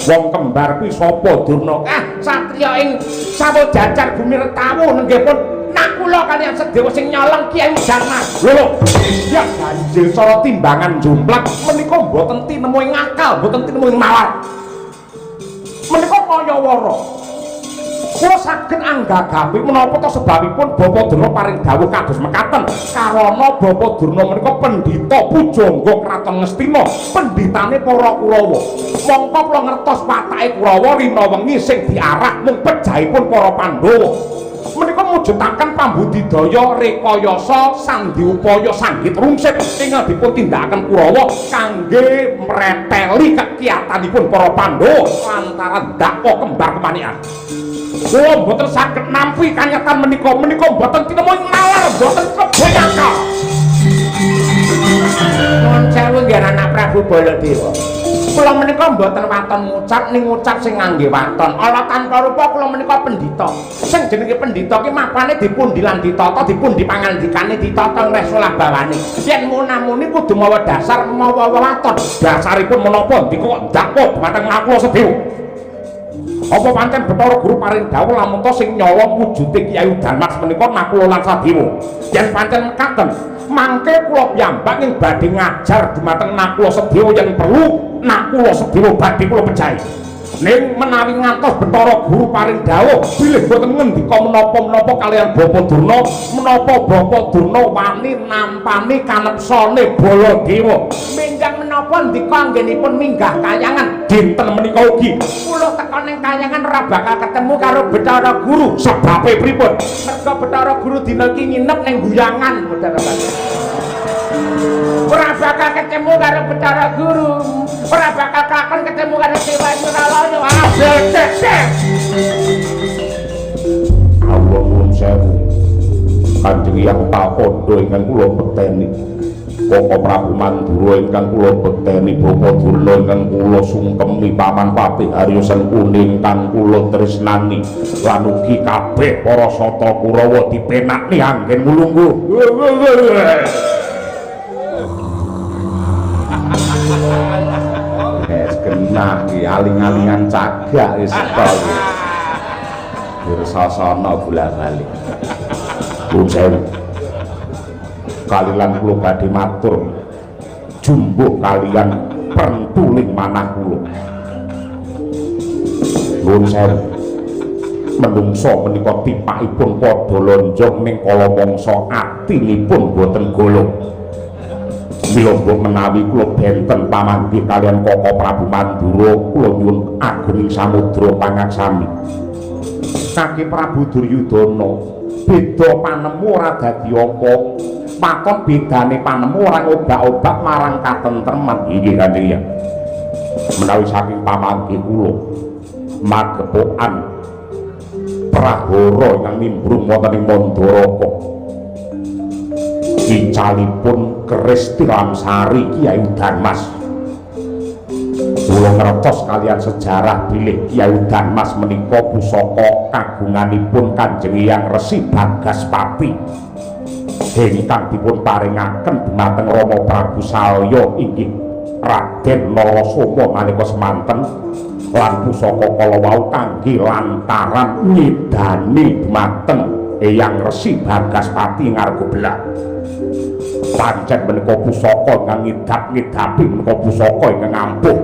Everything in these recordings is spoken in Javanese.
Wong kembar kuwi sapa Durna? Satriya ing sawo jajar bumi Retawu nenggih pun nak kula kaliyan Sedewa sing nyolong Kyai Darmas. Lho, ya ganjil cara timbangan jumlah menika mboten tinemu ing akal, mboten tinemu ing nalar. Menika kaya wara. Kula saged anggagapi menapa to sebabipun Bapak Durna paring dawuh kados mekaten. Karana Bapak Durna menika pendhita pujangga kraton Ngastina, pendhitane para Kurawa. Mongko kula ngertos watake Kurawa rina wengi sing diarah mung pejahipun para Pandhawa. Menika mujudaken pambudidaya rekayasa sandhi upaya sanggit rungsip ingkang dipun tindakaken Kurawa kangge mreteli kekiyatanipun para Pandhawa lantaran dakwa kembar kemanikan. Kula mboten saged nampi kanyatan menika mboten tinemu nalar, mboten keboyaka. Nuwun sewu nggih anak Prabu Baladewa. Kula menika mboten waton ngucap ning ngucap sing ngangge waton. Ala tanpa rupa kula menika pendhita. Sing jenenge pendhita ki mapane dipundi lan ditata, dipundi pangandikane ditata resolah bawane. Yen munamuni kudu mawa dasar mawa waton. Dasaripun menapa ndika kok dakwa dhumateng aku Sedewa. Apa pancen Bathara Guru paring dawuh lamun to sing nyolong wujude Kyai Darmas menika nakula lan Sadewa. Yen pancen mekaten, mangke kula piyambak ing badhe ngajar dhumateng nakula Sedewa yen perlu nakula Sedewa badhe kula pejahi. Ning menawi ngantos Bathara Guru paring dawuh bilih boten ngendika menapa-menapa kaliyan Bapak Durna, menapa Bapak Durna wani nampani kanepsane Baladewa. Menjang menapa ndika anggenipun minggah kayangan Dinten menika ugi kula teka ning kayangan ora bakal ketemu karo Bathara Guru. sebabe pripun? Merga Bathara Guru dina iki nginep ning guyangan, Bathara. Ora bakal ketemu karo Bathara Guru. Ora bakal kakon ketemu karo Dewa Suralaya. Allah nuwun sewu. Kanjeng Hyang Pakondo ingkang kula beteni. Koko Prabu Mandura ingkang kula beteni, Bapak Durna ingkang kula sungkemi, Paman Patih Haryosen Kuning ingkang kula tresnani, lan ugi kabeh para sata Kurawa dipenakni anggen mulungguh. Genah iki aling-alingan cagak wis tol. Wirsasana bola-balik. Nuwun sewu. Kalilan kula badhe matur jumbuh kalian pentuling manah kula. Nuwun sewu. Menungso menika tipakipun padha lonjong ning kala mangsa atinipun boten golong. Milombo menawi kula benten pamanggih kalian Koko Prabu Mandura, kula nyuwun agunging samudra pangaksami. Kaki Prabu Duryudana beda panemu ora dadi apa, paton bedane panemu ora obak-obak marang katentreman. Inggih Kanjeng Hyang. Menawi saking pamanggih kula magepokan prahara ingkang nimbrung wonten ing Mandaraka. Kicalipun keris Tiramsari Kyai Darmas. Kula ngertos kalian sejarah bilih Kyai Darmas menika pusaka kagunganipun Kanjeng Hyang Resi Bagaspati ingkang dipun paringaken dhumateng Rama Prabu Salya inggih Raden Narasoma nalika semanten, lan pusaka kala wau kangge lantaran nyidani dhumateng Hyang Resi Bagaspati ngargobelah. Pancen menika pusaka ingkang ngidap-ngidapi, menika pusaka ingkang ampuh.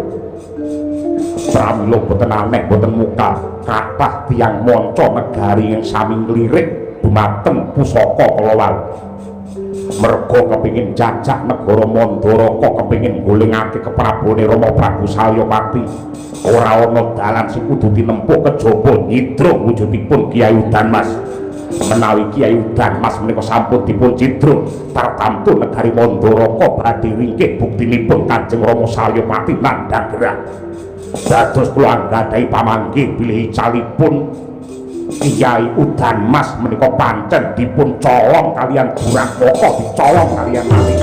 Pramila boten aneh, boten muka kathah tiyang manca negari ing sami nglirik dhumateng pusaka kala wau. Merga kepingin jajah negara Mandaraka, kepingin golingake keprabone Rama Prabu Salyapati. Ora ana dalan sing kudu tinempuh kejaba nyidra wujudipun Kyai Darmas. Menawi Kyai Darmas menika sampun dipun cidruk tartamtu negari Mandaraka badhe ringkih buktinipun Kanjeng Rama Salyapati nandhang gerah. Dados kula anggadhahi pamanggih bilih calipun Kyai Darmas menika pancen dipun colong kalian Burakaka, dicolong kalian malih.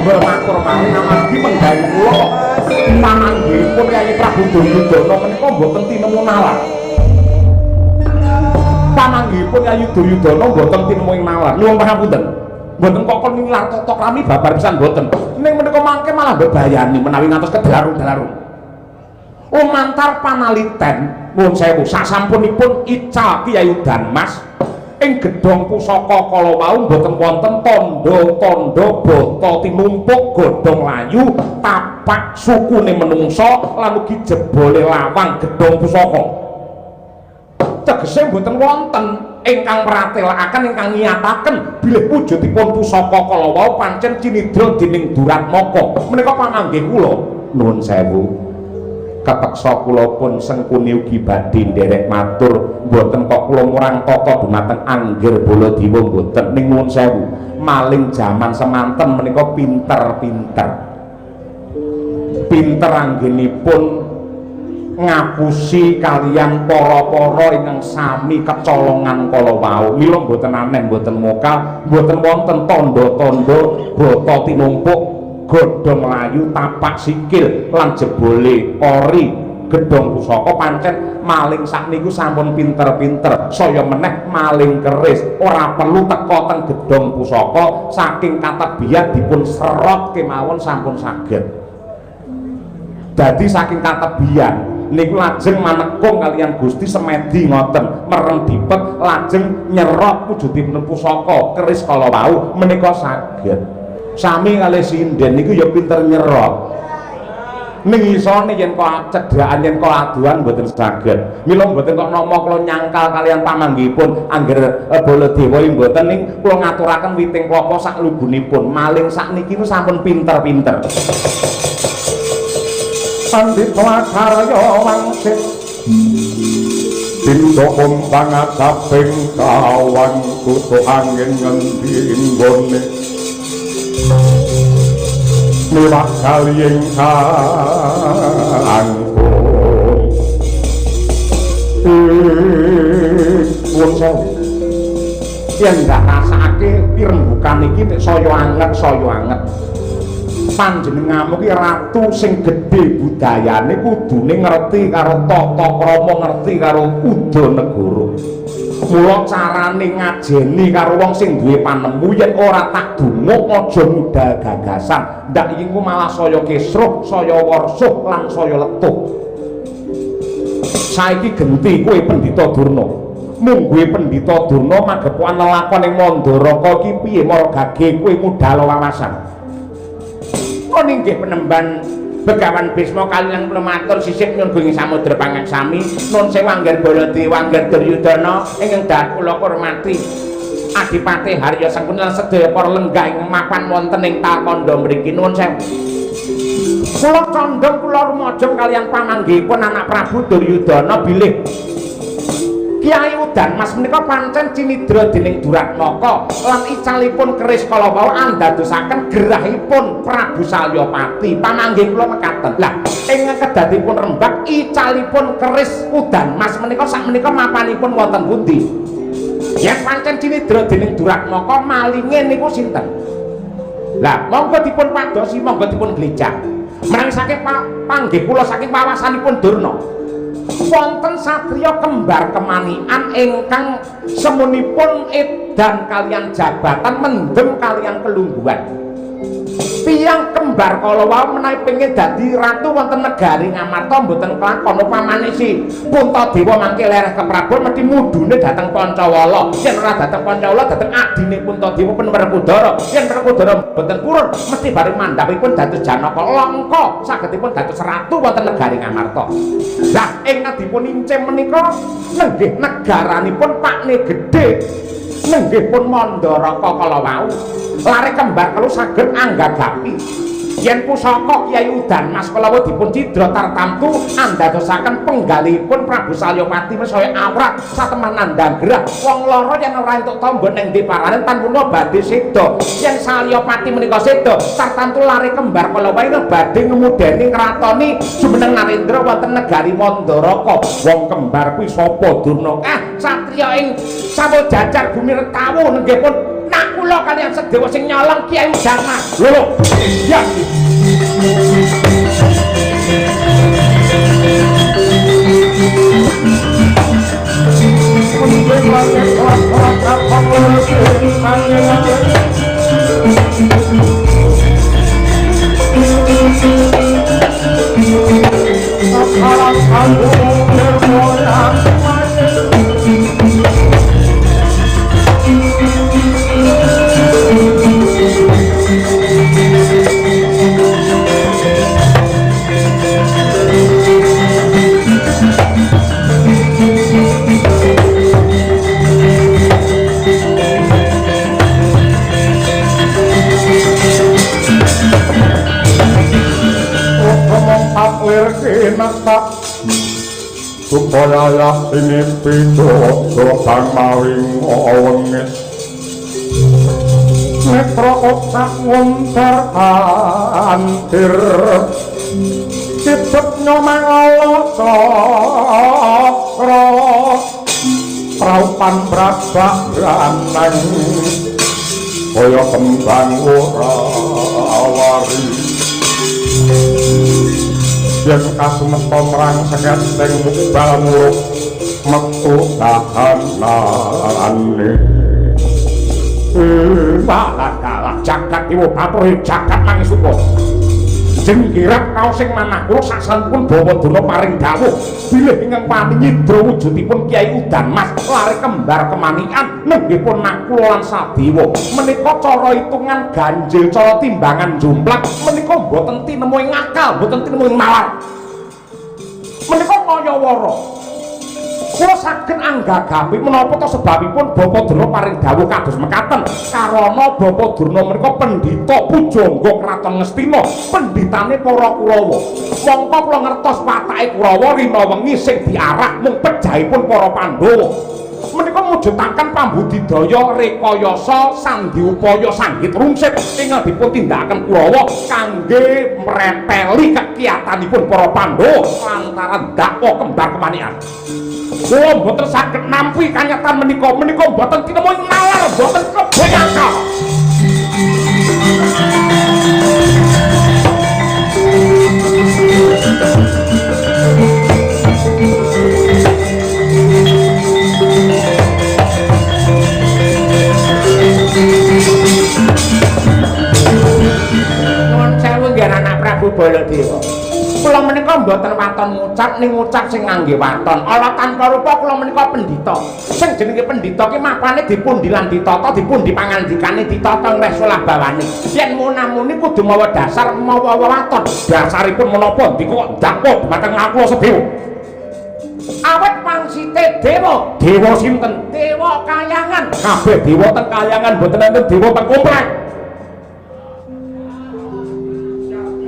Kula matur malih amargi menggawe kula pamanggihipun Kyai Prabu Duryudana menika mboten tinemu nalar. Pamanggihipun Kyai Duryudana mboten tinemu nalar. Nyuwun pangapunten. Mboten kok kon nilar totok rami babar pisan mboten. Ning menika mangke malah mbebayani menawi ngantos kedalarung-dalarung. Umantar panaliten nuwun sewu sasampunipun ical Kyai Udan Mas ing gedhong pusaka kala wau mboten wonten tandha-tandha bata tinumpuk godhong layu tapak sukune menungsa lan ugi jebole lawang gedhong pusaka. Tegese mboten wonten ingkang mratelaken ingkang ngiyataken bilih wujudipun pusaka kala wau pancen cinidra dening Duratmaka. Menika pamanggih kula nuwun sewu. Kateksa kula pun sengkuni ugi badhe nderek matur mboten kok kula murang tata dumateng Angger Baladewa mboten ning nuwun sewu maling jaman semanten menika pinter anggenipun ngapusi kalian para-para ingkang sami kecolongan kala wau. Mila mboten aneh mboten mokal mboten wonten tandha-tandha bata tinumpuk godhong layu tapak sikil lan jebole ori gedhong pusaka pancen maling sakniku sampun pinter-pinter saya meneh maling keris ora perlu teka teng gedhong pusaka saking katebian dipun serot kemawon sampun saged. Dadi saking katebian niku lajeng manekung kalian Gusti semedi ngoten mereng dipet lajeng nyerot wujudipun pusaka keris kala wau menika saged. Sami kalih sinden niku ya pinter nyerot. Ning isone yen kok cedhakan yen kok aduan mboten saged. Mila mboten kok nama kula nyangkal kalian pamanggihipun Angger Baladewa mboten ning kula ngaturaken witing klapa sak lubunipun. Maling sakniki niku sampun pinter-pinter. Pandhita Karya wangsit Dinda umpang saping kawan kutu angin ngendi nggone Miwak kaliyeng angkung Nuwun sewu yen ndak rasake pirembugan iki nek saya anget panjenenganmu ki ratu sing gedhe budayane kudune ngerti karo tata krama ngerti karo udanegara. Mula carane ngajeni karo wong sing duwe panemu yen ora tak dumuk aja mudhal gagasan. Ndak iku malah saya kesruh, saya warsuh lan saya letuh. Saiki genti kowe Pendhita Durna. Mung kowe Pendhita Durna magepokan lelakon ing Mandaraka iki piye margage kowe mudhal wawasan. Kon inggih penemban Begawan Bisma kaliyan kula matur sisih nyuwun ing samudra pangaksami nun sewu Angger Baladewa Angger Duryudana ingkang dhat kula hormati Adipati Harya Sengkuni lan sedaya para lenggah ing mapan wonten ing Talkanda mriki nuwun sewu. Kula condhong kula rumaja kaliyan pamanggihipun anak Prabu Duryudana bilih Kyai Udan Mas menika pancen cinidra dening Duratmaka lan icalipun keris kala wau andadosaken gerahipun Prabu Salyapati. Pamanggih kula mekaten. Lah ing kedadipun rembag icalipun keris Udan Mas menika sakmenika mapanipun wonten pundi? Yen pancen cinidra dening Duratmaka malinge niku sinten? Lah monggo dipun padosi, monggo dipun glecak. Menawi saking panggih kula saking wawasanipun Durna wonten satriya kembar kemanian ingkang semunipun edan kalian jabatan mendem kalian kelungguhan. Tiyang kembar kala wau menawi pengin dadi ratu wonten negari Ngamarta mboten kelakon upamane si Puntadewa mangke lereh keprabon mesti mudune dhateng Pancawala. Yen ora dhateng Pancawala dhateng adine Puntadewa Werkudara. Yen Werkudara mboten purun mesti bareng mandhapipun dados Janaka Langka sagedipun dados ratu wonten negari Ngamarta. Lah ing ngadipun incim menika nenggih negaranipun Pakne Gedhe nenggih pun Mandaraka kala wau. Lare kembar kalau saged anggagapi yen pusaka Kyai Udan Mas kala wau dipun cidra tartamtu andadosaken penggalipun Prabu Salyapati saya awrat satemen nandhagrah wong lara yen ora entuk tamba ning ndi paranen tanpa badhe seda yen Salyapati menika seda tartamtu lare kembar kala wau badhe ngemudeni kratoni jumeneng Narendra wonten negari Mandaraka. Wong kembar kuwi sapa Durna? Satriya ing Sawojajar Bumi Retawu nggih pun nak kula kalian sedewa sing nyolong Kyai Udan Mas. Lho, iya. alam kandung nirmoyang taklir kinata supaya ini pidoto kang mawing wengis netra otak nguntar antir cipet nyomang Allah cokro raupan brabak ranang kaya kembang ora awari yen kasumesta merang seketeng mukbal muruk metu kahanane balak jagat iwo batur jagat mangisuka jengkirat kaos sing manah kula sasanipun Bawadana paring dawuh bilih ingkang pami nyidra wujudipun Kyai Udan Mas lare kembar kemanikan nenggipun nakula lan Sadewa menika cara hitungan ganjil cara timbangan jumlah menika mboten tinemu ing akal mboten tinemu ing nalar menika kaya wara kula saged anggagapi menapa to sebabipun Bawadana paring dawuh kados mekaten karana Bawadana menika pendhita pujangga kraton Ngastina pendhitane para Kurawa mongko kula ngertos watake Kurawa rina wengi sing diarah mung pejahipun para Pandhawa menika mujudaken pambudidaya rekayasa sandiupaya sanggit rungsip ingkang dipun tindakaken Kurawa kangge mrepeli kekiyatanipun para Pandhawa lantaran dakwa kembar kemanikan kula mboten saged nampi kanyatan menika mboten tinemu ing nalar mboten kebayangkan nuwun sewu nggih anak Prabu Baladewa kula menika mboten waton ngucap ning ngucap sing ngangge waton ala tanpa rupa kula menika pendhita sing jenenge pendhita ki mapane dipundi lan ditata dipundi pangandikane ditata ngresolah bawane yen munamuni kudu mawa dasar mawa waton dasaripun menapa ndika dakwa dumateng aku Sedewa awet pangsite dewa sinten dewa kayangan kabeh dewa teng kayangan mboten enten dewa teng komplek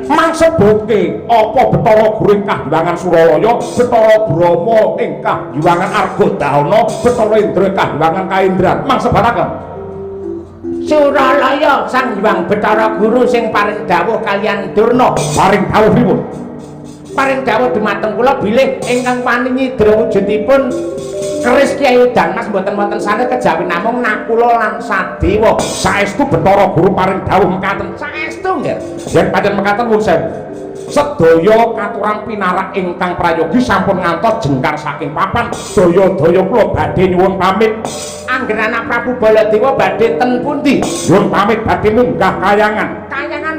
maksud bukti apa Betara Guru ing Kahyangan Suralaya Betara Brahma ing Kahyangan Argadana Betara Indra ing Kahyangan Kaindran maksud baraken Suralaya Sang Hyang Betara Guru sing paring dawuh kaliyan Durna paring dawuh pripun paring dawuh dumateng kula bilih ingkang paningi nyidra wujudipun keris Kyai Udan Mas mboten-mboten saged kejawi namung nakula lan Sadewa saestu Betara Guru paring dawuh mekaten saestu nggih yen pancen mekaten nuwun sewu sedaya katuran pinarak ingkang prayogi sampun ngantos jengkar saking papan daya-daya kula badhe nyuwun pamit anggen anak Prabu Baladewa badhe ten pundi nyuwun pamit badhe munggah kayangan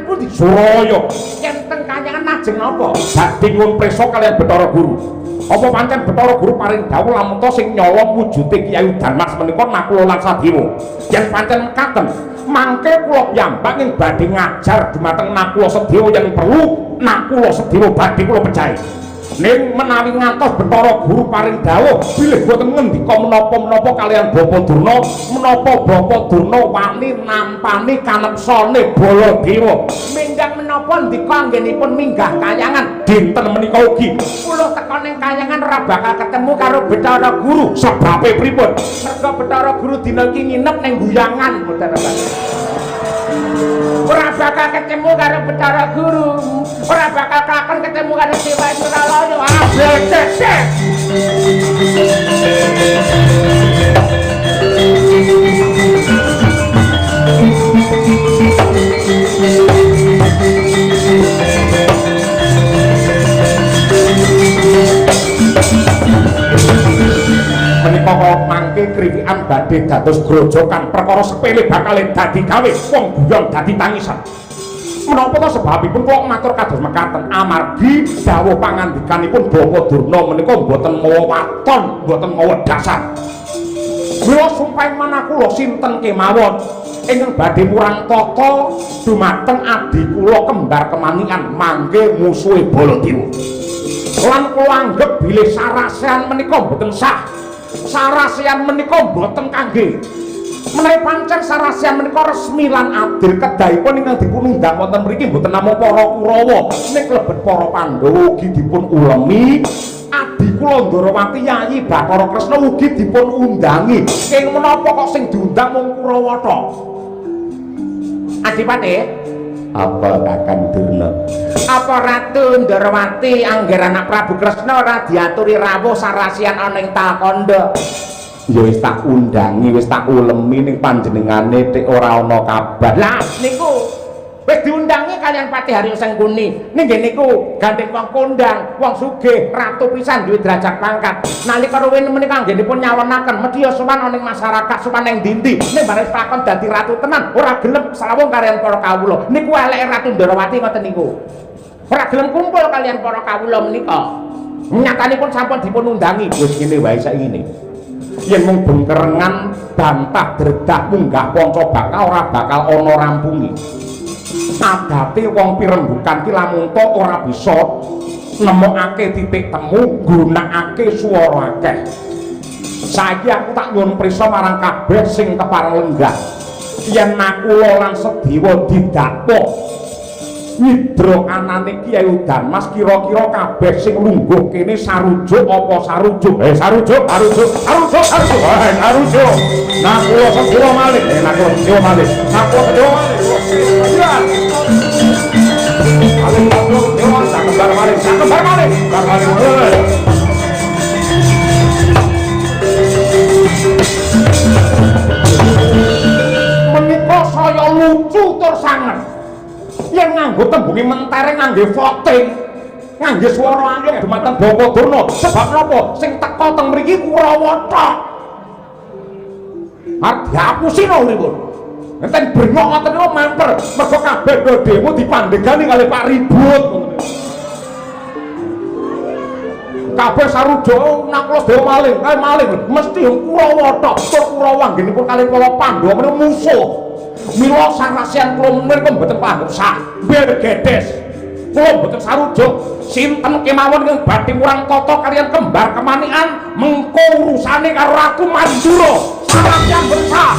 pundi Suralaya yen teng kayangan lajeng napa badhe nyuwun prisa kaliyan Betara Guru apa pancen Betara Guru paring dawuh lamun to sing nyolong wujude Kyai Udan Mas menika nakula lan Sadewa yen pancen mekaten mangke kula piyambak ing badhe ngajar dumateng nakula Sedewa yen perlu nakula Sedewa badhe kula pejahi ning menawi ngantos Betara Guru paring dawuh bilih boten ngendika menapa-menapa kaliyan Bapa Durna menapa Bapa Durna wani nampani kaneksane Baladewa minggah menapa ndika anggenipun minggah kayangan dinten menika ugi kula teka ning kayangan ora bakal ketemu karo Betara Guru sebabe pripun merga Betara Guru dina iki nginep ning guyangan mboten ora bakal ketemu karo Betara Guru ora bakal kelakon ketemu karo Dewa Suralaya abecek menika mangke kriwikan badhe dados grojokan perkara sepele bakal dadi gawe wong guyon dadi tangisan Menapa to sebabipun kula matur kados mekaten amargi dawuh pangandikanipun Bapa Durna menika mboten mawa waton, mboten mawa dasar. Mila sumpah kula sinten kemawon ingkang badhe murang tata dumateng adi kula kembar kemanikan mangke musuhe Baladewa. Lan kula anggep bilih sarasehan menika mboten sah. Sarasehan menika mboten kangge menawi pancen sarasehan menika resmi lan adil kedahipun ingkang dipun undang wonten mriki mboten namung para Kurawa nek lebet para Pandhawa ugi dipun ulemi adi kula Ndarawati Yayi Bathara Kresna ugi dipun undangi ing menapa kok sing diundang mung Kurawa tok Adipati apa Kakang Durna apa Ratu Ndarawati angger anak Prabu Kresna ora diaturi rawuh sarasehan ana ing Talkanda ya wis tak undangi wis tak ulemi ning panjenengane tek ora ana kabar lah niku wis diundangi kalian Patih Haryo Sengkuni ning niku gandeng wong kondang wong sugih ratu pisan duwe derajat pangkat nalika ruwen menika anggenipun nyawonaken medya sowan ning masyarakat sowan ning ndi ning bareng takon dadi ratu tenan ora gelem sawung kalian para kawula niku eleke Ratu Ndarawati ngoten niku ora gelem kumpul kalian para kawula menika nyatanipun sampun dipun undangi wis ngene wae saiki ngene yen mung bengkerengan bantah dredah munggah panca bakal ora bakal ana rampunge adate wong pirembugan ki lamun to ora bisa nemokake titik temu nggunakake swara akeh saiki aku tak nyuwun prisa marang kabeh sing kepareng lenggah yen Nakula lan Sedewa didapuk nyidra anane Kyai Udan Mas kira-kira kabeh sing lungguh kene sarujuk apa sarujuk sarujuk sarujuk Nakula Sedewa malih Nakula Sedewa malih Nakula Sedewa malih Nakula Sedewa sakembar malih menika saya lucu tur sanget yang nganggo tembunge mentereng ngangge voting ngangge swara anyong dumateng Bapa Durna sebab napa sing teka teng mriki Kurawa tok arep diapusi lho pripun enten brengok ngoten niku mamper mergo kabeh demo dipandhegani kalih Pak Ribut kabeh sarujuk Nakula Sedewa maling mesti Kurawa tok tur Kurawa anggenipun kalih para Pandhawa menika musuh mila sarasehan kula menika mboten panggep sah bergedes kula mboten sarujuk sinten kemawon ingkang badhe murang tata kaliyan kembar kemanikan mengko urusane karo Ratu Mandura sarasehan bersah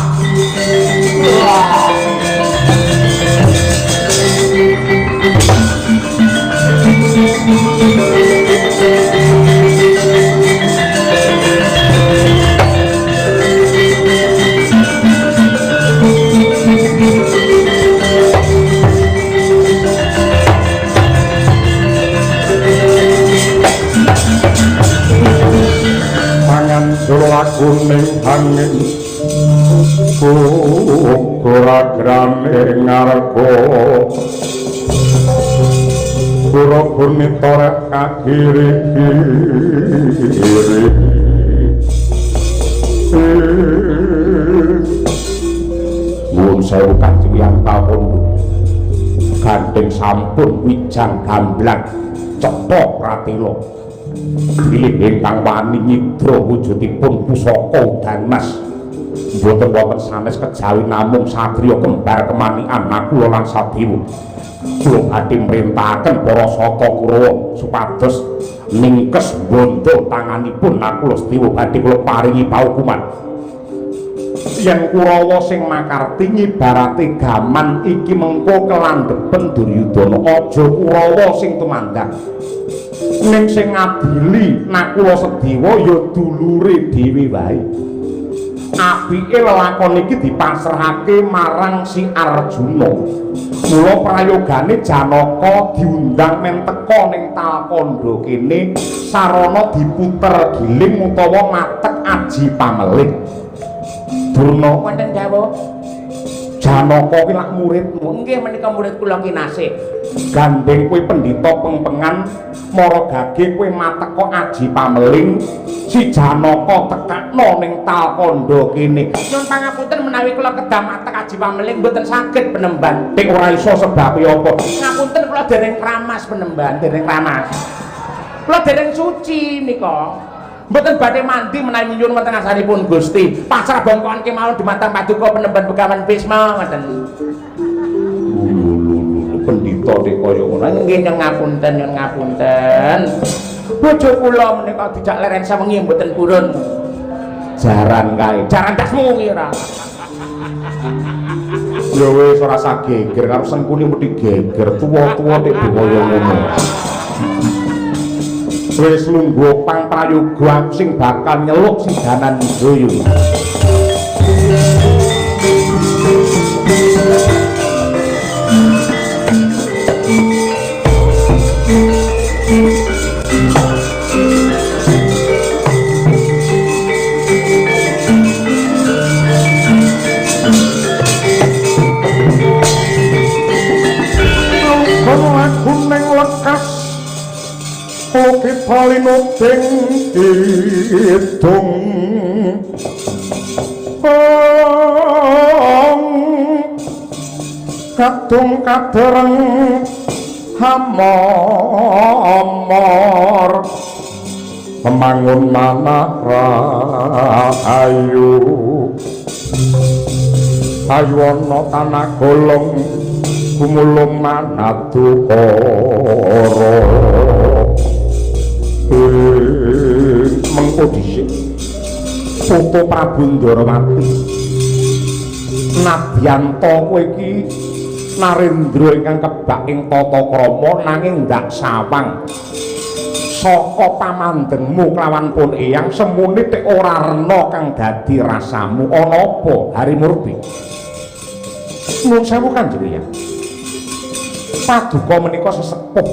kuning angin kuragrane ngarga kura buni torek kakiri-kiri nuwun sewu Kanjeng Hyang Pawondo gandeng sampun wijang gamblang cetha pratela bilih ingkang wani nyidra wujudipun pusaka udan mas mboten wonten sanes kejawi namung satriya kembar kemanikan Nakula lan Sadewa kula badhe mrentahaken para saka Kurawa supados ningkes bondo tanganipun Nakula Sedewa badhe kula paringi paukuman yen Kurawa sing makarti ngibarate gaman iki mengko kelandhepen Duryudana aja Kurawa sing tumandang ning sing ngadili Nakula Sedewa ya dulure dhewe wae apike lelakon iki dipasrahake marang si Arjuna mula prayogane Janaka diundang men teka ning Talkanda kene sarana diputer giling utawa matek aji pamelih Durna wonten dawuh Janaka ki lak muridmu nggih menika murid kula kinasih gandeng kowe pendhita pengpengan mara gage kowe mateka aji pameling si Janaka tekakno ning Talkanda kene. Nyuwun pangapunten menawi kula kedah matek Aji Pameling mboten saged penemban. Nek ora iso sebab apa? Ngapunten kula dereng kramas penemban, dereng kramas. Kula dereng suci nika. Mboten badhe mandi menawi nyuwun wonten ngasanipun Gusti. Pasrah bongkoan kemawon dumateng Paduka penemban Begawan Bisma ngoten. Pendhita nek kaya ngono. Nggih nyuwun ngapunten, nyuwun ngapunten. Bojo kula menika dijak leren sawengi mboten purun. Jaran kae. Jaran dasmu kuwi ora. Ya wis ora usah geger karo sengkune mesti geger tuwa-tuwa nek kaya ngono. Wis lungguh pang prayoga sing bakal nyeluk sidanan Widoyo. Oke palino ting idung kadung kadereng hamomor pembangun manah ayu ana tanah golong kumulung manatu koro mengko dhisik Putu Prabu Ndarawati Nabyanta kowe iki Narendra ingkang kebak ing tata krama nanging ndak sawang saka pamandengmu kelawan pun eyang semune tek ora rena kang dadi rasamu ana apa Harimurti nuwun sewu Kanjeng Hyang Paduka menika sesepuh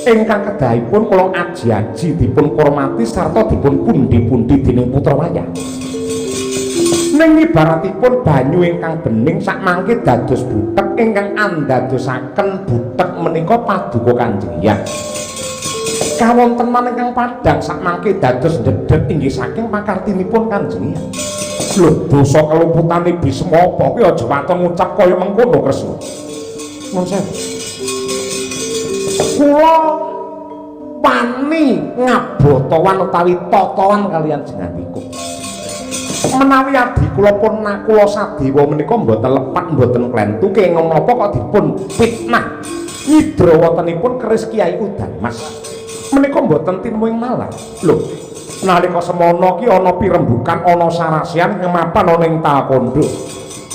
ingkang kedahipun kula aji-aji dipun hormati sarta dipun pundi-pundi dening putra wayah. Ning ibaratipun banyu ingkang bening sak mangke dados butek ingkang andadosaken butek menika Paduka Kanjeng Hyang. Kawontenan ingkang padhang sak mangke dados ndedhet inggih saking pakartinipun Kanjeng Hyang. Lho dosa kelumputane Bisma apa kuwi aja waton ngucap kaya mengkono Kresna. Nuwun sewu. Kula wani ngabotawan utawi totowan kalian jenenganipun. Menawi adi kula pun nakula sadewa menika mboten lepat mboten klentu kenging menapa kok dipun fitnah nyidra wontenipun keris Kyai Udan Mas. Menika mboten tinmuing malah. Lho, nalika semana ki ana pirembugan ana sarasian kemapan ana ing Talkanda.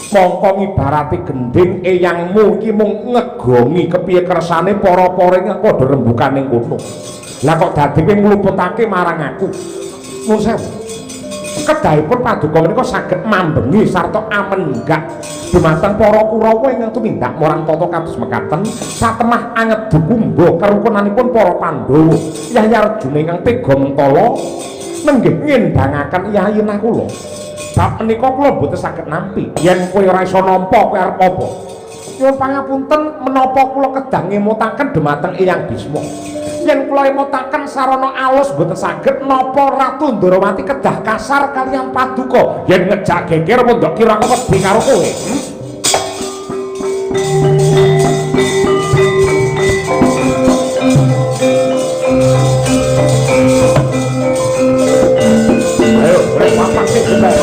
Mongko ngibarati gending eyangmu iki mung ngegongi kepiye kersane para-para ing padha rembugan ning kono. Lah kok dadi kowe ngluputake marang aku. Nuwun sewu. Kedahipun Paduka menika saged mambengi sarta amenggak dumateng para Kurawa ingkang tumindak marang tata kados mekaten satemah anget dukumba kerukunanipun para Pandhawa. Yayi Arjuna ingkang tega mentala nenggih ngendangaken yayina kula. Bab menika kula boten saged nampi. Yen kowe ora iso nampa kowe arep apa? Nyuwun pangapunten menapa kula kedah ngemutaken dumateng Eyang Bisma. Yen kula emutaken sarana alus boten saged napa Ratu Ndarawati kedah kasar kaliyan Paduka. Yen ngejak geger mondok kira wedi karo kowe. Ayo, papak sing bener.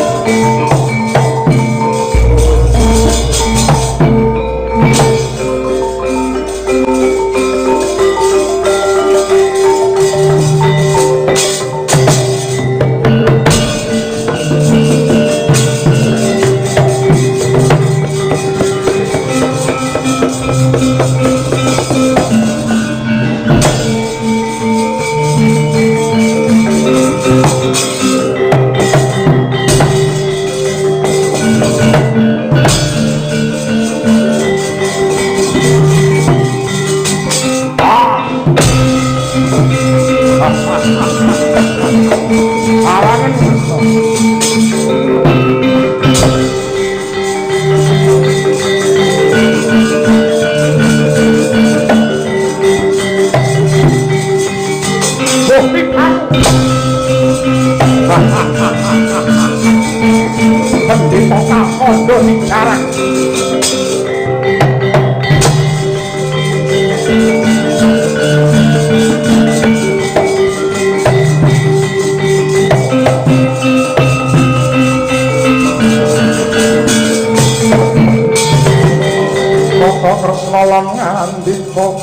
Pendeta Kakondo bicara. Kok Kresna lan ngandika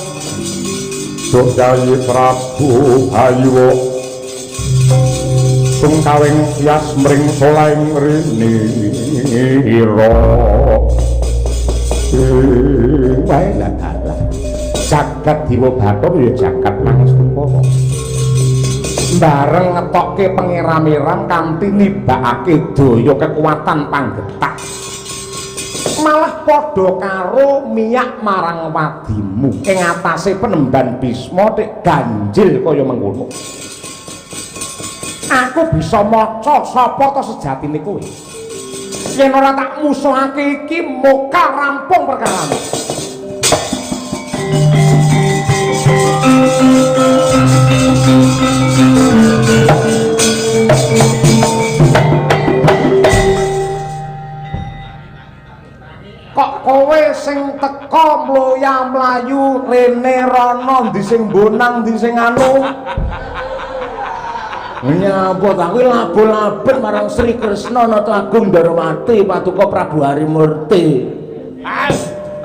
Dodayi Prabu Hayuwa sungkawing tias mring solaing rinira wae ladalah jagat Dewa Bathara ya jagat Pangestupa bareng ngetokke pengiram-iram kanthi nibakake daya kekuatan panggetak malah padha karo miyak marang wadimu ing atase penemban Bisma tek ganjil kaya mengkono. Aku bisa maca sapa to sejatine kowe. Yen ora tak musuhake iki moka rampung perkarane. Kok kowe sing teka mloya mlayu rene rono ndi sing bonang ndi sing anu nyambut aku labul-labul marang Sri Kresna Nata Agung Ndarawati Paduka Prabu Harimurti.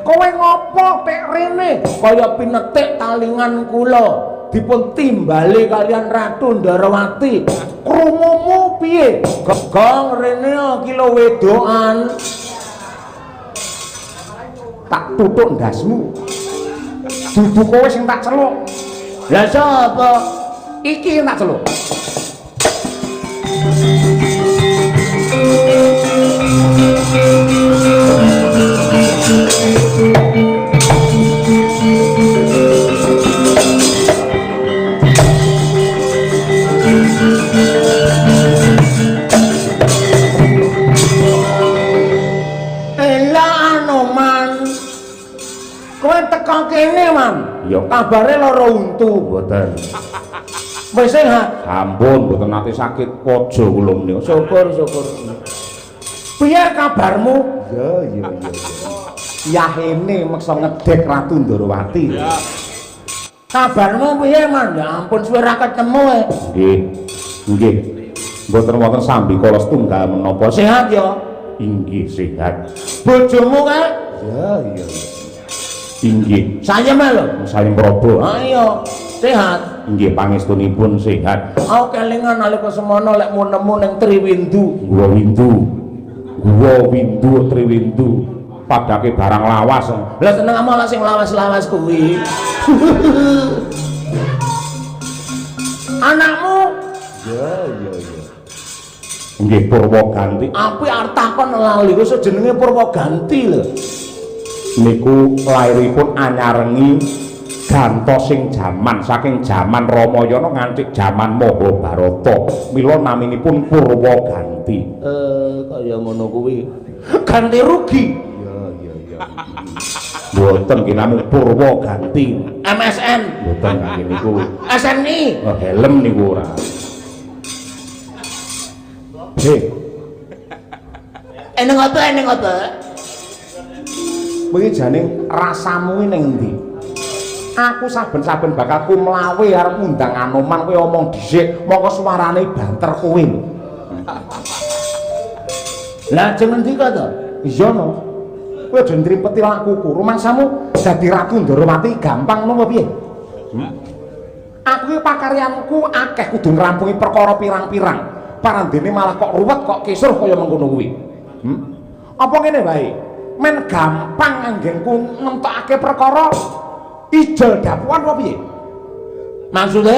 Kowe ngopo tek rene kaya pinetik talingan kula dipun timbali kalian Ratu Ndarawati. Krungumu piye? Gegong rene kilo wedokan. Tak tutuk ndasmu. Dudu kowe sing tak celuk. Lah sapa? Iki tak celuk. Kowe teko kene, Man. Ya kabare lara untu mboten. Wis sehat. Ampun, mboten nate sakit paja kula menika. Syukur-syukur. Piye kabarmu? Ya. Yahene meksa ngedek Ratu Ndarawati. Ya. Kabarmu piye, Man? Ya ampun suwe ra ketemu e. Nggih. Mboten wonten sambi kala setunggal menapa. Sehat ya? Inggih, sehat. Bojomu kae? Ya. Inggih. Sayem lho, sayem Prabu. Ayo, sehat. Inggih pangestunipun sehat. Aku kelingan nalika semana lek mun nemu ning Triwindu. Guwa Windu Triwindu. Padake barang lawas. Lah seneng malah sing lawas-lawas kuwi. Anakmu? Ya. Nggih Purwaganti. Aku arep takon lali kok jenenge Purwaganti lho. Niku lairipun anyarengi gantosing jaman saking jaman Ramayana nganti jaman Mahabharata. Mila naminipun Purwaganti. Kaya ngono kuwi. Ganti rugi. Ya. Mboten ki namung Purwaganti. MSN. Mboten kangge niku. SNI. Oh, helm niku ora. Eneng apa? Kuwi jane rasamu ning ndi? Aku saben-saben bakal ku mlawe arep ngundang Anoman kowe omong dhisik, mongko suarane banter kowe. Lah jeneng ndi kok to? Iya no. Kowe aja nripeti lakuku. Rumangsamu dadi Ratu Ndarawati gampang nopo piye? Aku iki pakaryanku akeh kudu ngrampungi perkara pirang-pirang. Parandene malah kok ruwet kok kisruh kaya mengkono kuwi. Apa ngene wae? Men gampang anggenku nentokake perkara ijol dapuan apa piye? Maksude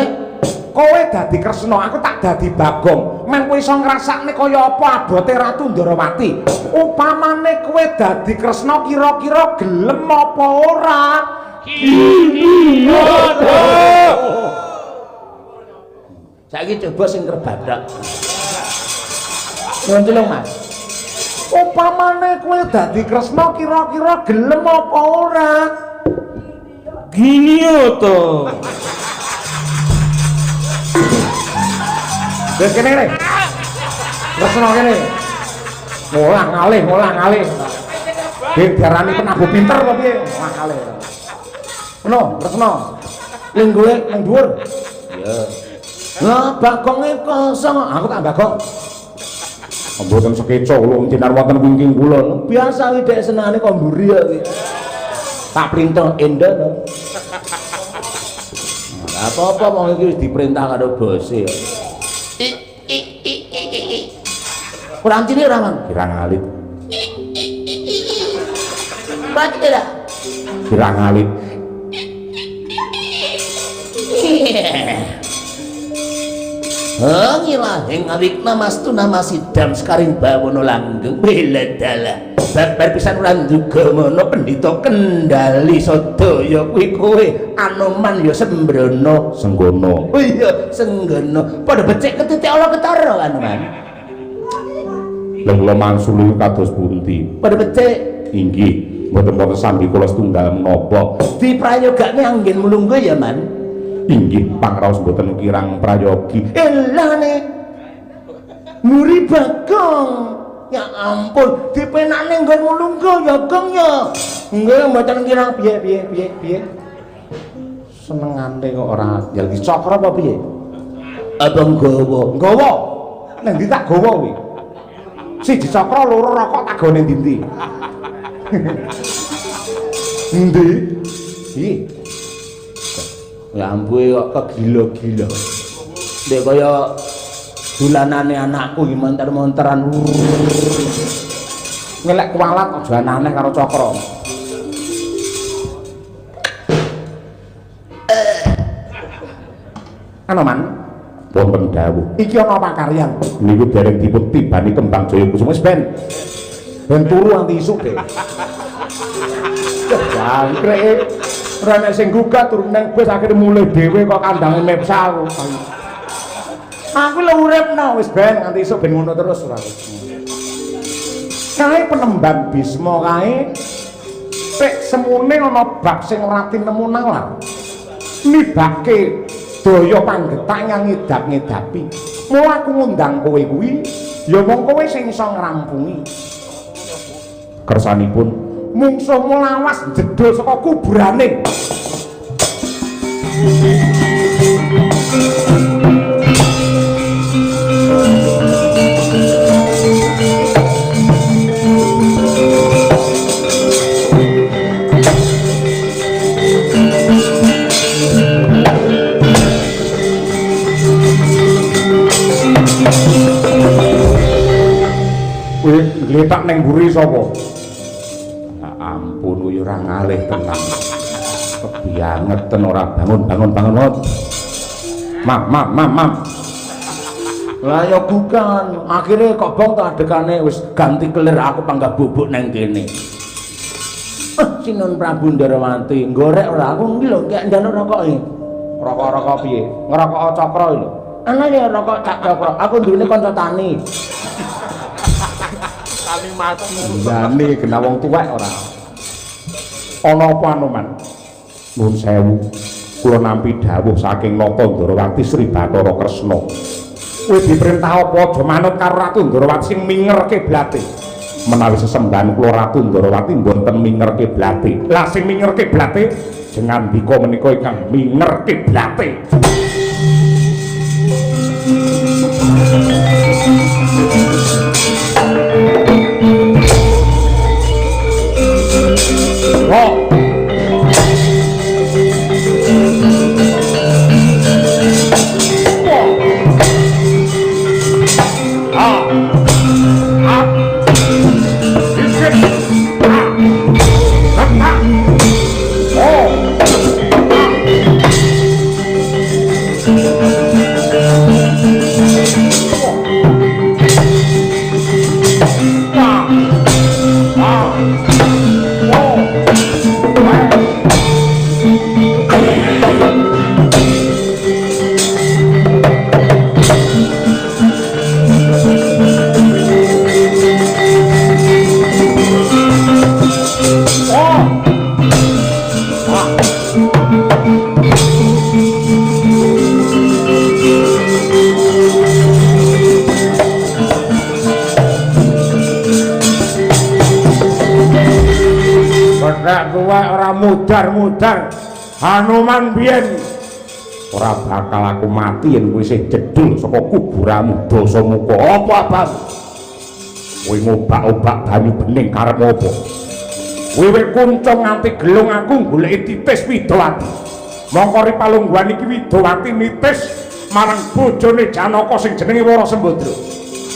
kowe dadi Kresna, aku tak dadi Bagong. Men kowe iso ngrasakne kaya apa abote Ratu Ndarawati. Upamane kowe dadi Kresna kira-kira gelem apa ora? Iya to. Saiki coba sing kerbadak. Ngondelong Mas. Upamane kowe dadi Kresna kira-kira gelem apa ora? Gini to. Wis kene rek. Resna kene. Ngolang alih. Diarani penabuh pinter apa piye? Ngolang alih. Ngono, Resna. Linggoe nang dhuwur. Iya. Lah bagonge kosong, aku tak bagong. Mboten sekeca kula tinar wonten wingking kula. Biasa iki dek senane kok mburi ya iki. Tak printah enda to. Apa-apa wong iki wis diperintah karo bose. Kurang cini ora, Man? Kirang alit. Baca dah. Kirang alit. Ngilah yang ngawikna mastuna masidam sekaring bawono langgeng bela dalah babar pisan ulan juga mono pendito kendali sedaya kuwi kowe Anoman ya sembrono Senggono. oh iya senggono pada becek ketitik ala ketara Anoman Lha kula mangsuli kados pundi? pada becek Inggih, mboten sami kula setunggal menapa. diprayogane anggen mulungga ya Man. Inggih pangraos mboten kirang prayogi. Elane muri bagong ya ampun dipenakne nggon mulungga ya Gong ya nggih mboten kirang piye senengane kok ora jalki cokro apa piye abang gawa nang ndi tak gawa kuwi siji cokro loro rokok tak gone ndi endi iki ya ampun kok kegila-gila dek kaya dulanane anakku iki monter-monteran ngelek kualat aja aneh karo cokro Anoman Wonten dawuh. iki ana pakaryan Niku dereng dipun tibani Kembang Jaya Kusuma wis ben turu anti isuk deh jangkrik ora nek sing gugat turun nang bus akhire mulih dhewe kok kandange mepsa aku lho uripno wis ben nganti isuk ben ngono terus ora kae penembang Bisma kae pek semune ana bab sing rati nemu nalar nibake daya panggetak yang ngedap-ngedapi mula aku ngundang kowe kuwi ya mong kowe sing iso ngrampungi kersanipun mungsuh melawas jedul saka kuburane kowe ngletak ning mburi sapa? Ampun ya ora ngalih tenan. Kebiangeten ora bangun. Mam. lah ya bukan akhirnya kok bong tak adekane wis ganti kelir aku panggah bubuk nang kene Sinun Prabu Ndarawati gorek ora aku iki lho gak njaluk rokoke rokok piye ngerokok cokro lho ana ya rokok cak cokro aku duwene kanca tani tani mati jane kena wong tuwek ora ana apa Anoman nuwun sewu kula nampi dawuh saking Nata Ndarawati Sri Bathara Kresna kowe diperintah apa aja manut karo Ratu Ndarawati sing minger kiblate menawi sesembahan kula Ratu Ndarawati mboten minger kiblate lah sing minger kiblate jenengan ndika menika ingkang minger kiblate mudar-mudar Hanuman biyen ora bakal aku mati yen kowe isih jedul saka kuburanmu Dasamuka. Apa abang? Kowe ngobak-obak banyu bening karep apa? Wiwit kuncung nganti gelung aku goleki titis Widawati. Mongko Ripalungguhan iki Widawati nitis marang bojone Janaka sing jenenge Wara Sembadra.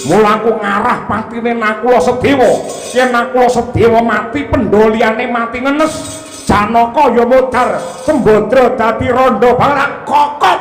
Mula aku ngarah patine Nakula Sedewa. Yen Nakula Sedewa mati pendoliane mati ngenes, Janaka ya mudhar, Sembadra dadi randha barak kokot.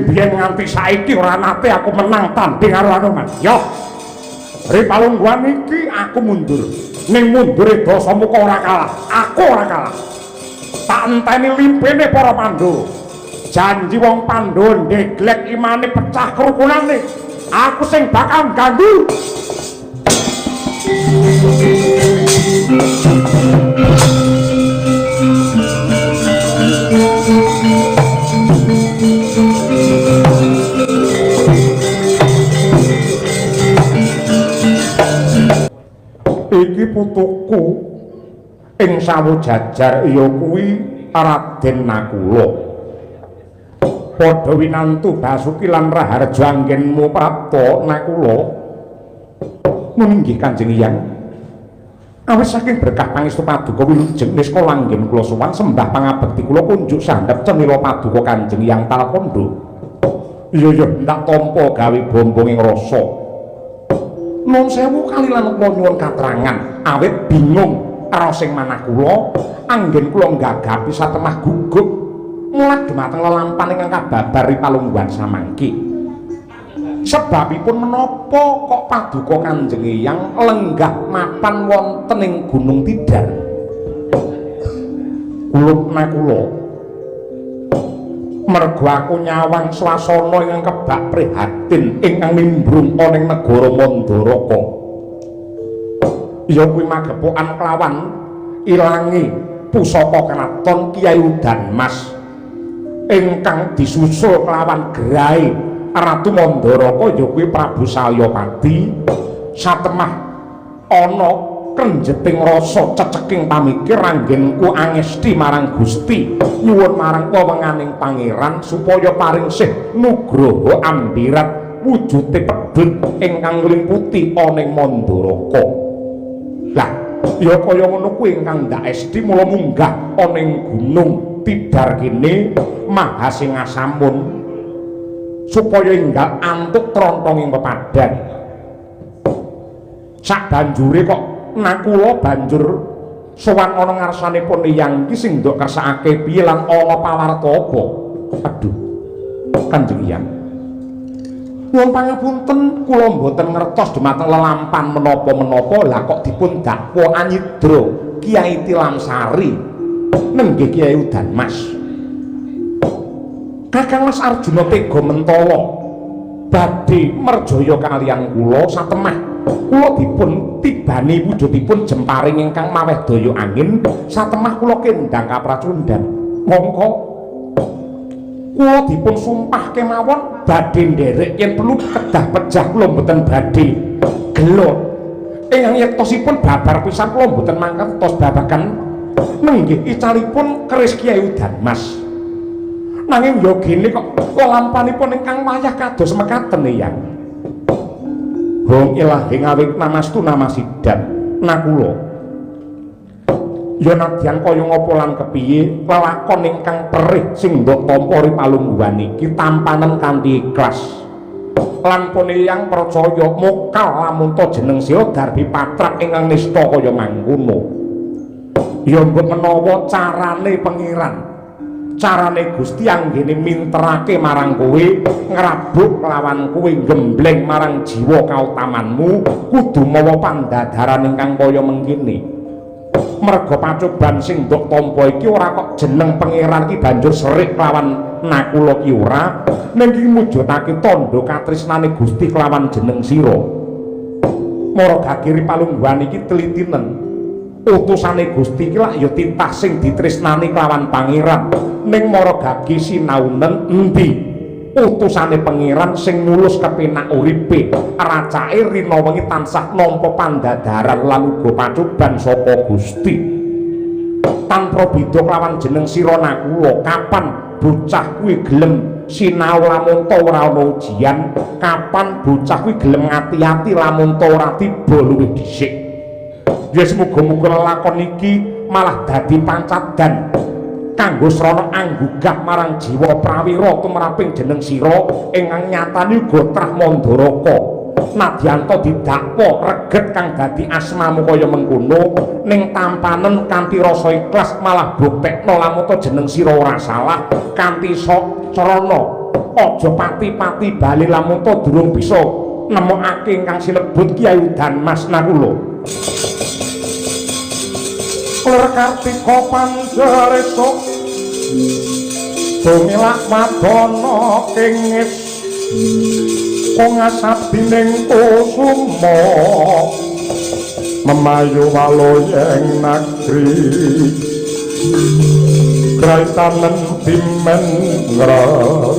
Biyen nganti saiki ora nate aku menang tanding karo Hanuman. Yo. Ripalungguhan iki aku mundur. Ning mundure Dasamuka ora kalah. Aku ora kalah. Tak enteni limpene para Pandhawa. Janji wong Pandhawa ndeglek imane pecah kerukunane. Aku sing bakal ganggu. Iki putuku ing Sawojajar ya kuwi Raden Nakula. Padha winantu Basuki lan Raharja anggenmu Prapta Nakula. Nggih Kanjeng Hyang. Awis saking berkah pangestu Paduka wilujeng nista langgen kula sowan sembah pangabekti kula kunjuk sandhep cenila Paduka Kanjeng Hyang Talkondo. Iya ndak tampa gawe bombong ing rasa. Nun sewu kalilan kula nyuwun katrangan awit bingung karo sing manah kula anggen kula nggagapi satemah gugup mulat dumateng lelampahan ingkang kababar Ripalungguhan samangke. Sebabipun menapa kok Paduka Kanjeng Hyang lenggah mapan wonten ing Gunung Tidar? Kula mergo aku nyawang swasana ingkang kebak prihatin ingkang nimbrung ana ing negara Mandaraka. Ya kuwi magepokan kelawan ilangi pusaka kraton Kyai Udanmas ingkang disusul kelawan grahe Ratu Mandaraka ya kuwi Prabu Salyapati satemah ana krenjeting rasa ceceking pamikir anggenku angesti marang Gusti nyuwun marang wewenganing pangeran supaya paring sih nugraha ambirat wujude pedhut ingkang nglimputi ana ing Mandaraka. Lah ya kaya ngono kuwi ingkang ndak esti mula munggah ana ing Gunung Tidar kene Mahasingasamun supaya enggal antuk trontonging pepadhan. Sak banjure kok Nakula banjur sowan ana ngarsanipun Hyang iki sing ndok kersakake piye lan ana pawarta apa? Aduh. Kanjeng Hyang. Nuwun pangapunten kula mboten ngertos dumateng lelampahan menapa-menapa lah kok dipun dakwa anyidra Kyai Tilamsari nenggih Kyai Udanmas. Kakang Mas Arjuna tega mentala badhe merjaya kaliyan kula satemah kula dipun tibani wujudipun jemparing ingkang maweh daya angin satemah kula kendang kapracundhan mongko kula dipun sumpah kemawon badhe nderek yen perlu kedah pejah kula mboten badhe gelo ingkang yektosipun babar pisan kula mboten mangkertos babagan nenggih icalipun keris Kyai Udan-mas nanging yogene kok lalampanipun ingkang wayah kados mekaten ya Hong ilahi ngawik namastu namasidan nakula ya nadyan kaya ngapa lan kepiye lelakon ingkang perih sing mbok tampa ripalungguhan iki tampanen kanthi ikhlas lan puniyang percaya mokal lamun to jeneng sira darbi patrap ingkang nista kaya mangkono ya mbok menawa carane pangeran carane Gusti anggene minterake marang kowe ngrabuk lawan kowe gembleng marang jiwa kautamanmu kudu mawa pandadaran ingkang kaya mengkene merga pacoban sing ndok tampa iki ora kok jeneng pangeran iki banjur serik lawan nakula ki ora ning iki mujudake tandha katresnane Gusti kelawan jeneng sira mara gagiri palungguhan iki telitinen utusane Gusti iki lak ya titah sing ditresnani kelawan pangeran ning mara gagi sinaunen endi utusane pangeran sing mulus kepenak uripe racake rina wengi tansah nampa pandadaran lan uga pacoban saka Gusti tanpa beda kelawan jeneng sira nakula kapan bocah kuwi gelem sinau lamun ta ora ana ujian kapan bocah kuwi gelem ngati-ati lamun ta ora tiba luwih dhisik ya semoga-moga lelakon iki malah dadi pancadan kanggo srana anggugah marang jiwa prawira tumraping jeneng sira ingkang nyatane uga trah mandaraka nadyan to didakwa reget kang dadi asmamu kaya mengkono ning tampanen kanthi rasa ikhlas malah buktekno lamun to jeneng sira ora salah kanthi sok crana aja pati-pati bali lamun to durung bisa nemokake ingkang sinebut Kyai Udan-mas nakula Ler Kartika Panjaresa Tumilak Madana kengis Pangasabining kusuma memayu waloyeng negeri Kraitanen timen ngrabo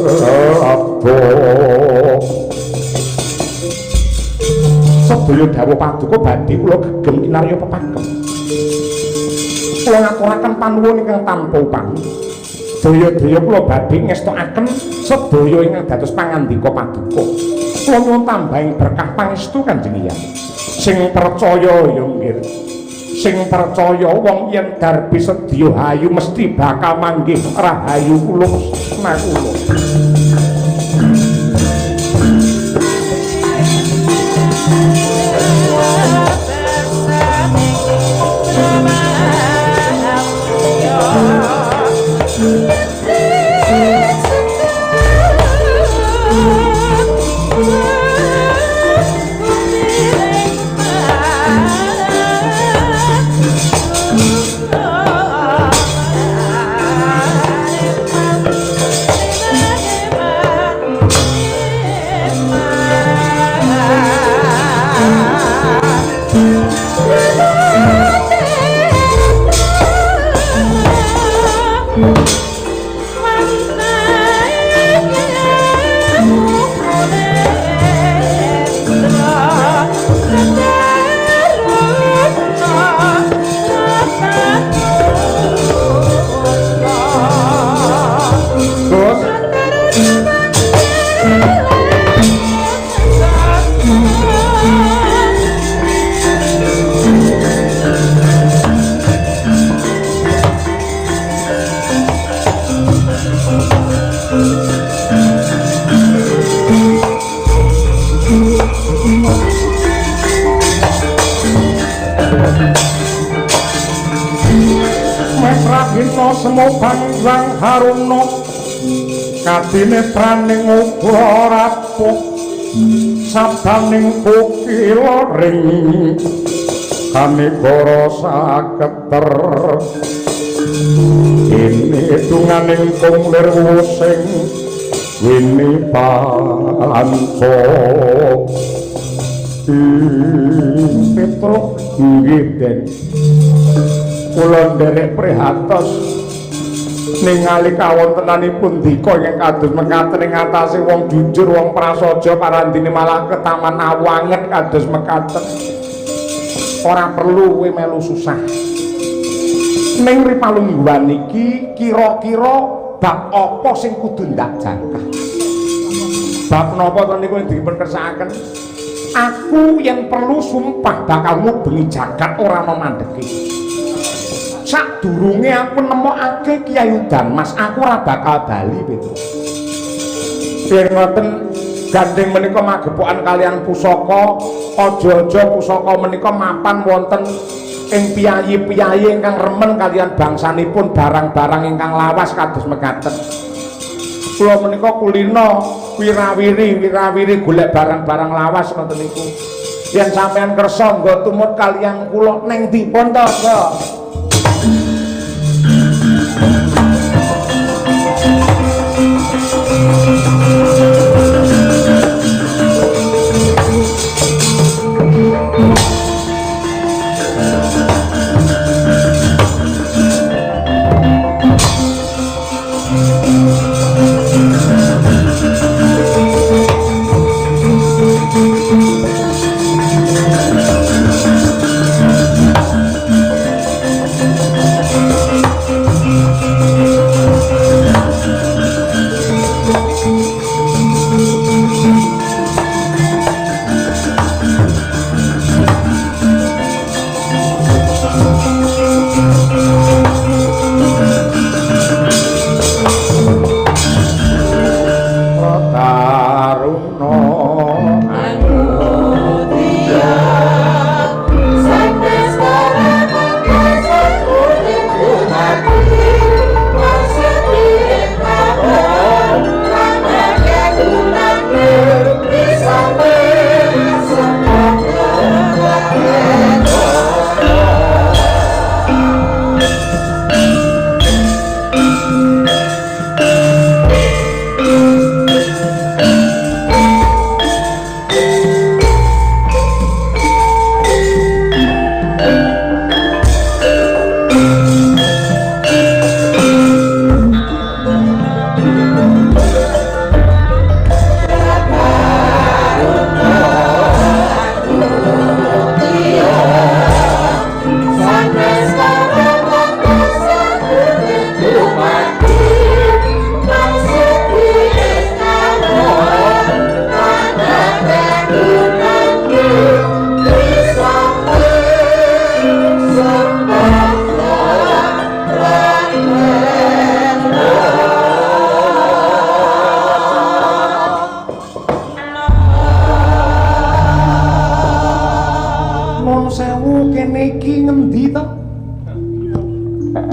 sedaya dawuh paduka badhe kula gegem kinarya pepangkem kula ngaturaken panuwun ingkang tanpa upami daya-daya kula badhe ngestokaken sedaya ingkang dados pangandika paduka kula nyuwun tambahing berkah pangestu Kanjeng Hyang sing percaya ya nggih sing percaya wong yen darbi sedya hayu mesti bakal manggih rahayu kula nakula Semobang haruna kadinetraning uga rapuh sabaning kukila ring kanegara saketer ini dunganing kunglir wusing wini panco Petruk nggih Den. Kula nderek prihatos ningali kawontenanipun dika ingkang kados mekaten ing atase wong jujur wong prasaja parandene malah ketaman awanget kados mekaten. Ora perlu kowe melu susah. Ning ripalungguhan iki kira-kira bab apa sing kudu ndak jangkah? Bab napa to niku dipun kersakaken? Aku yang perlu sumpah bakal ngubengi jagat ora ana mandheke. Sadurunge aku nemokake Kyai Udan Mas, aku ora bakal bali Petruk. Yen ngoten gandeng menika magepokan kalian pusaka, aja-aja pusaka menika mapan wonten ing piyayi-piyayi ingkang remen kalian bangsanipun barang-barang ingkang lawas kados mekaten. Kula menika kulina wirawiri golek barang-barang lawas ngoten niku. Yen sampean kersa nggo tumut kalian kula ning dipun to,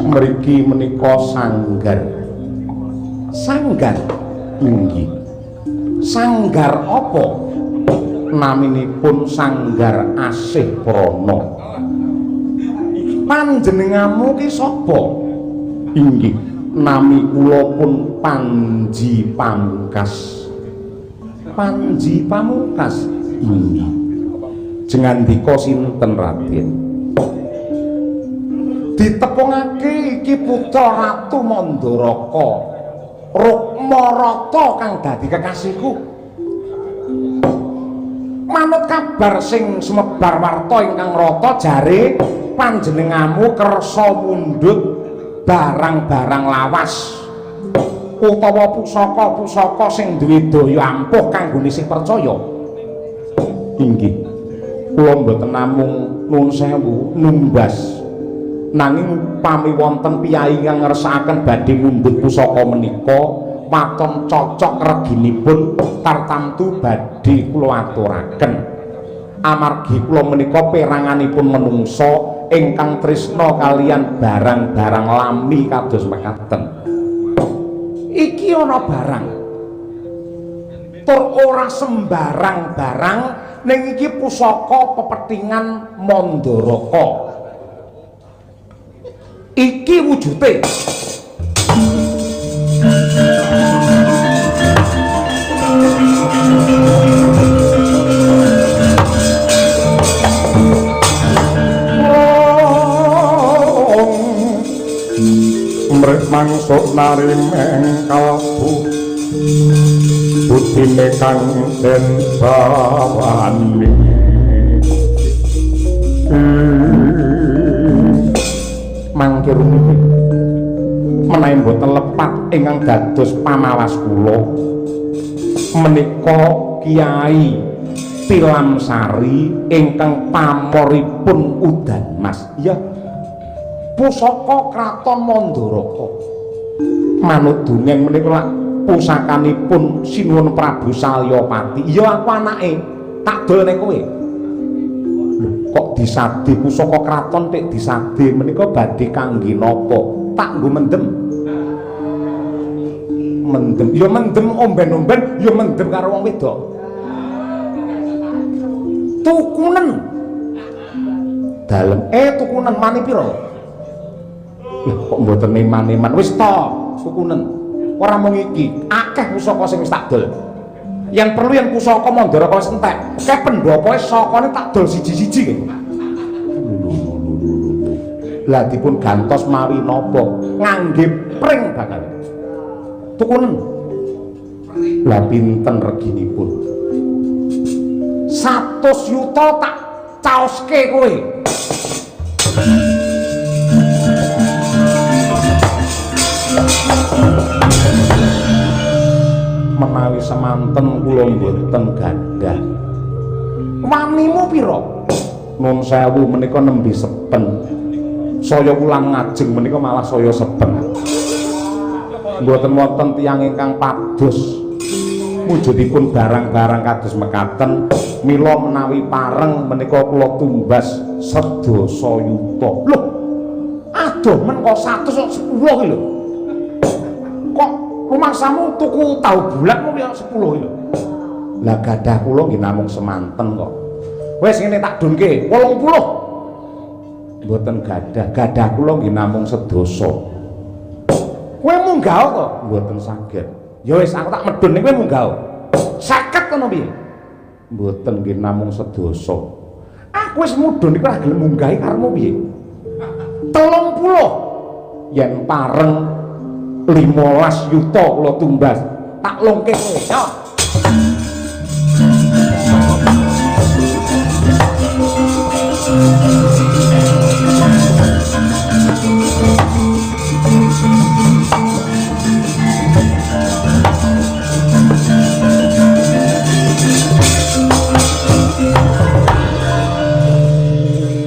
mriki menika sanggar inggih sanggar apa naminipun sanggar asih prana panjenenganmu ki sapa inggih nami kula pun Panji Pamungkas inggih jengandika sinten Raden ditepungake iki putra Ratu Mandaraka Rukmarata kang dadi kekasihku. Manut kabar sing sumebar warta ingkang rata jare panjenenganmu kersa mundhut barang-barang lawas utawa pusaka-pusaka sing duwe daya ampuh kanggone sing percaya. Inggih, kula mboten namung nuwun sewu numbas nanging pami wonten piyai kang ngersakaken badhe mundhut pusaka menika waton cocok reginipun tartamtu badhe kula aturaken amargi kula menika peranganipun menungsa ingkang tresna kalian barang-barang lami kados mekaten. Iki ana barang tur ora sembarang barang ning iki pusaka pepetingan Mandaraka. Iki wujute marimeng kalbu butine kang den bawani mangke rumiyin menawi boten lepat ingkang dados pamawas kula menika Kiai Tilamsari ingkang pamoripun udan Mas ya pusaka kraton Mandaraka manut dongeng menika lak pusakanipun Sinuwun Prabu Salyapati ya aku anake tak dol nek kowe kok disade pusaka kraton tek disade menika badhe kangge napa tak nggo mendem ya mendem omben-omben ya mendem karo wong wedok tukunen dalem tukunen mani pira kok mboten neman-neman wis to tukunen ora mung iki akeh pusaka sing wis tak dol yang perlu yang pusaka Mandaraka wis entek kek pendopoe sakane tak dol siji-siji lah dipun gantos mawi napa ngangge pring bakal tukunen lah pinten reginipun 100 yuta tak caoske kowe menawi semanten kula mboten gadah wanimu pira nun sewu menika nembe sepen saya ulang ngajeng menika malah saya sepen mboten wonten tiyang ingkang pados wujudipun barang-barang kados mekaten mila menawi pareng menika kula tumbas sedasa yuta lho aduh men kok 110 iki lho kok rumangsamu tuku tahu bulat mau ya 10 lho lah gadah kula nggih namung semanten kok wis ngene tak dunke 80 mboten gadah kula nggih namung sedasa kowe munggah kok mboten saged ya wis aku tak medun ning kowe munggah 50 ngono piye mboten nggih namung sedasa aku wis mudhun iku ora gelem munggahi karemu piye 30 yen pareng 15 yuta kula tumbas tak longke kowe yo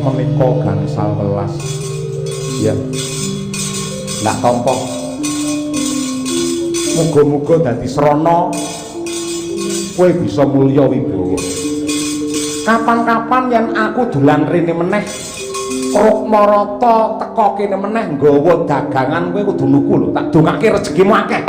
menika gangsal welas ya ndak tampa muga-muga dadi srana kowe bisa mulya wibawa kapan-kapan yen aku dolan rene meneh Rukmarata teka kene meneh nggawa dagangan kowe kudu nuku lho tak dongake rezekimu akeh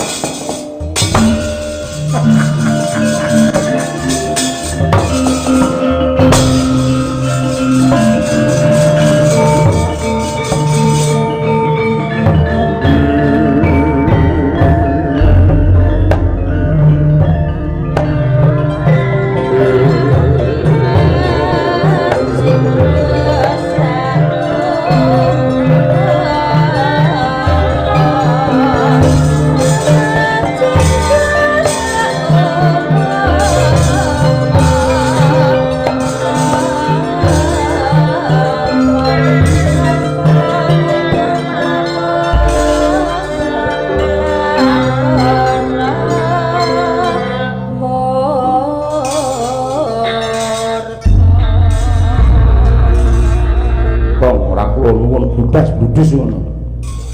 budus ngono.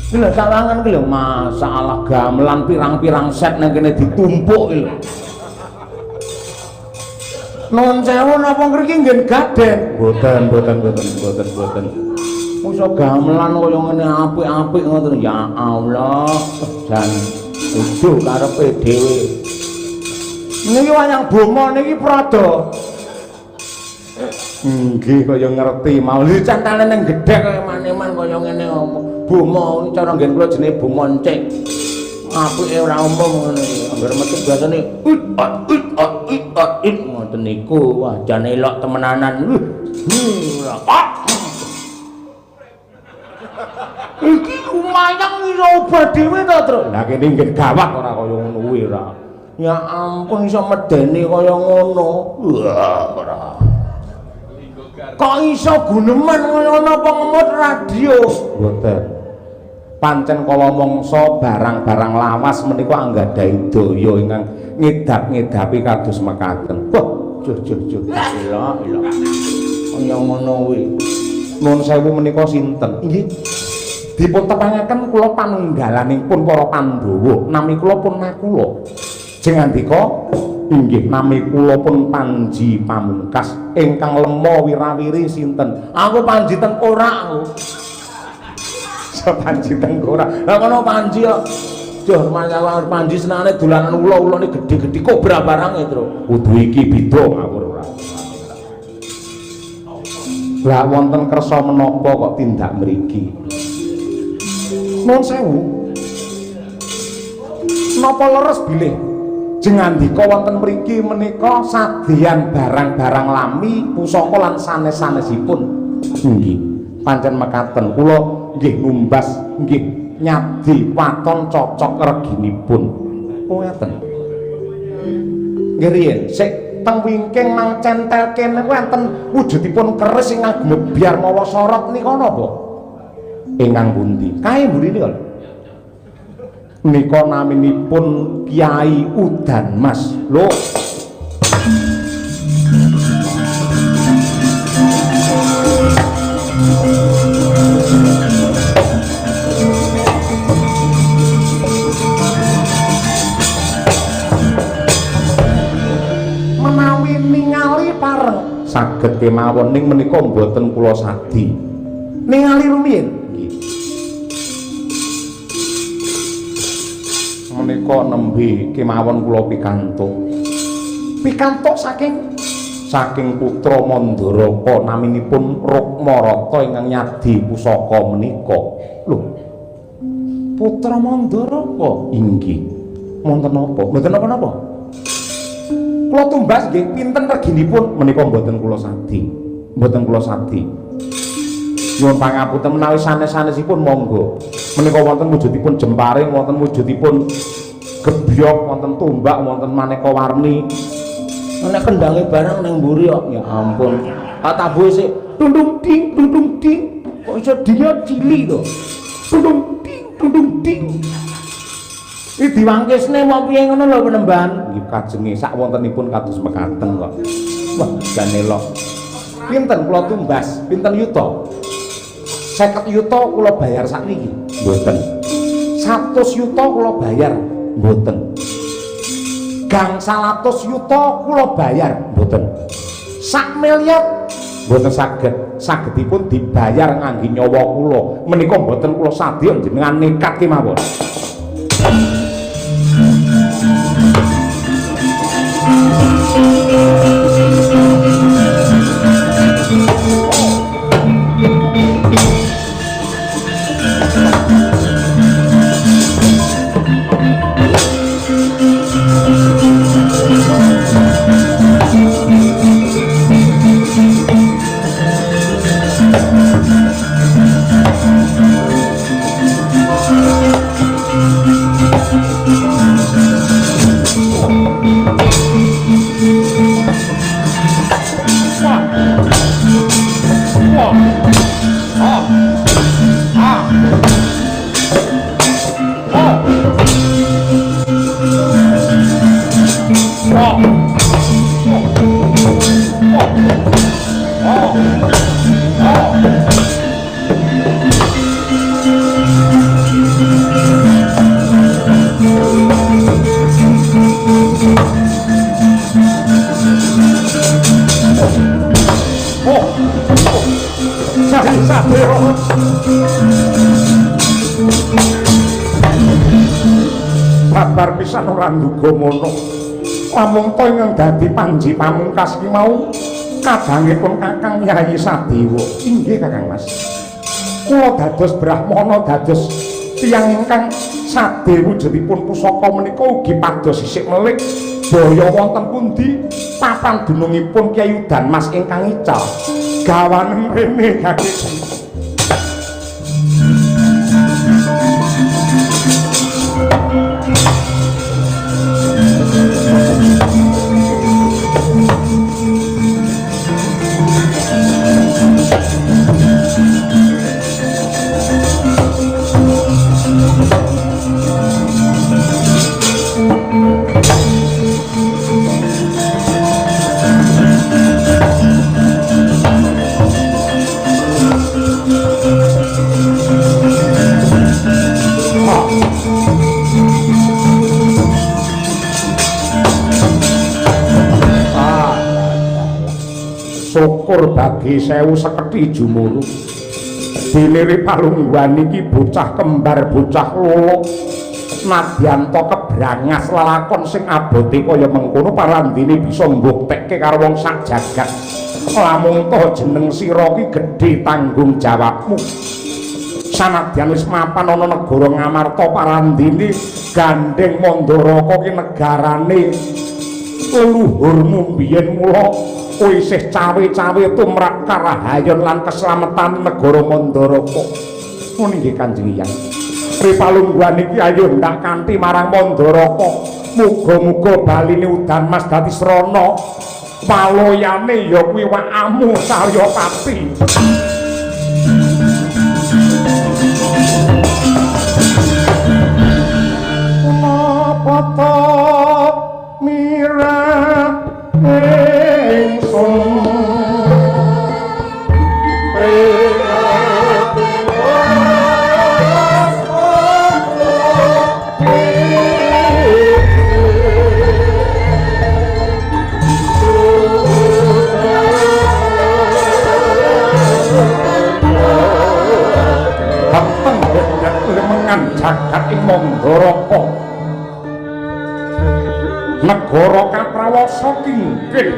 Iki lho sawangan ki lho masalah gamelan pirang-pirang set nang kene ditumpuk iki lho. Nuwun sewu napa ngriki nggih gaden? Mboten. Musa gamelan kaya ngene apik-apik ngoten ya Allah. Jan uduh karepe dhewe. Niki wayang bomo niki prada. Nggih kaya ngerti mau dicantane ning gedhek kaya maneman kaya ngene bomo cara nggen kula jenenge bomo encik apike ora umum ngene anggere metu biasane ngoten niku wah jan elok temenanan iki wayang iso ubah dhewe to, Tru? Lah kene nggih gawat ora kaya ngono kuwi ora. Ya ampun iso medeni kaya ngono. Wah, ora. Kok iso guneman kaya ngono apa ngemut radio? Mboten. Pancen kala mangsa barang-barang lawas menika anggadhahi daya ingkang ngedap-ngedapi kados mekaten. Wah, juh. Ilah. Kaya ngono kuwi. Nuwun sewu menika sinten? Inggih. Dipun tepangaken kula panunggalanipun para Pandhawa, nami kula pun Nakula. Jeng andika, inggih nami kula pun Panji Pamungkas ingkang lema wirawiri sinten? Aku Panji Tengkorak. Panji Tengkorak. Lah kono Panji kok Duh, masalah Panji senane dolanan ula-ulane gedhe-gedhe kobra barange, Tru. Kudu iki beda ngawur ora. Lah wonten kersa menapa kok tindak mriki? Nuwun sewu. Napa leres bilih jeng andika wonten mriki menika sadyan barang-barang lami pusaka lan sanes-sanesipun. Nggih, pancen mekaten kula nggih numbas nggih nyadi waton cocok reginipun. Oh ngeten. Nggih riyen sik teng wingking nang centel kene wonten wujudipun keris ingkang glebyar mawa sorot nika napa? Ingkang pundi? Kae mburine kok. Nika naminipun Kyai Udan Mas. Lho. Saged kemawon ning menika mboten kula sadi. Ningali rumiyin nggih. Menika nembe kemawon kula pikantuk. Pikantuk saking putra Mandaraka naminipun Rukmarata ingkang nyadi pusaka menika. Lho. Putra Mandaraka inggih. Wonten napa? Mboten napa-napa. Kula tumbas nggih pinten reginipun menika mboten kula sadi. Mboten kula sadi. Nyuwun pangapunten menawi sanes-sanesipun monggo. Menika wonten wujudipun jemparing, wonten wujudipun gebyok, wonten tombak, wonten maneka warni. Nek kendange barang ning mburi kok ya ampun. Tabuhe sik tundung ding. Kok iso dia cili to. Tundung ding. Iki diwangkisne mau piye ngono lho penemban. Nggih kajenge sak wontenipun kados mekaten kok. Wah, jan elok. Pinten kula tumbas? Pinten yuta? 50 yuta kula bayar sakniki. Mboten. 100 yuta kula bayar. Mboten. Gang 100 yuta kula bayar. Mboten. 1 miliar mboten sagedipun dibayar ngangge nyawa kula. Menika mboten kula sadya jenengan nekat kemawon. Babar pisan ora nduga mono. Namung to ingkang dadi Panji Pamungkas ki mau kadangipun Kakang Yayi Sadewa. Inggih Kakang Mas. Kula dados Brahmana dados tiyang ingkang sadhe wujudipun pusaka menika ugi pados sisik melik daya wonten pundi papan dunungipun Kyai Udan Mas ingkang ical. Gawanen rene Kakang. syukur bagi 1000 sekethi jumuru diniri palungguhan iki bocah kembar bocah lolo nadyanto kebrangas lelakon sing abote kaya mengkono parandene bisa mbuktekke karo wong sak jagat lamun to jeneng sira ki gedhe tanggung jawabmu sanadyan wis mapan ana negara Ngamarta parandene gandeng Mandaraka ki negarane leluhurmu biyen mula kowe isih cawe-cawe tumrap karahayon lan keslametan negara Mandaraka. Ngono nggih Kanjeng Hyang. Ripalungguhan iki ayo ndak kanthi marang Mandaraka. Muga-muga baline udan mas dadi srana. Paloyane ya kuwi wakamu Saryapati. Napa to mirah ingsun jagat ing Mandaraka negara Kaprawasa kinggih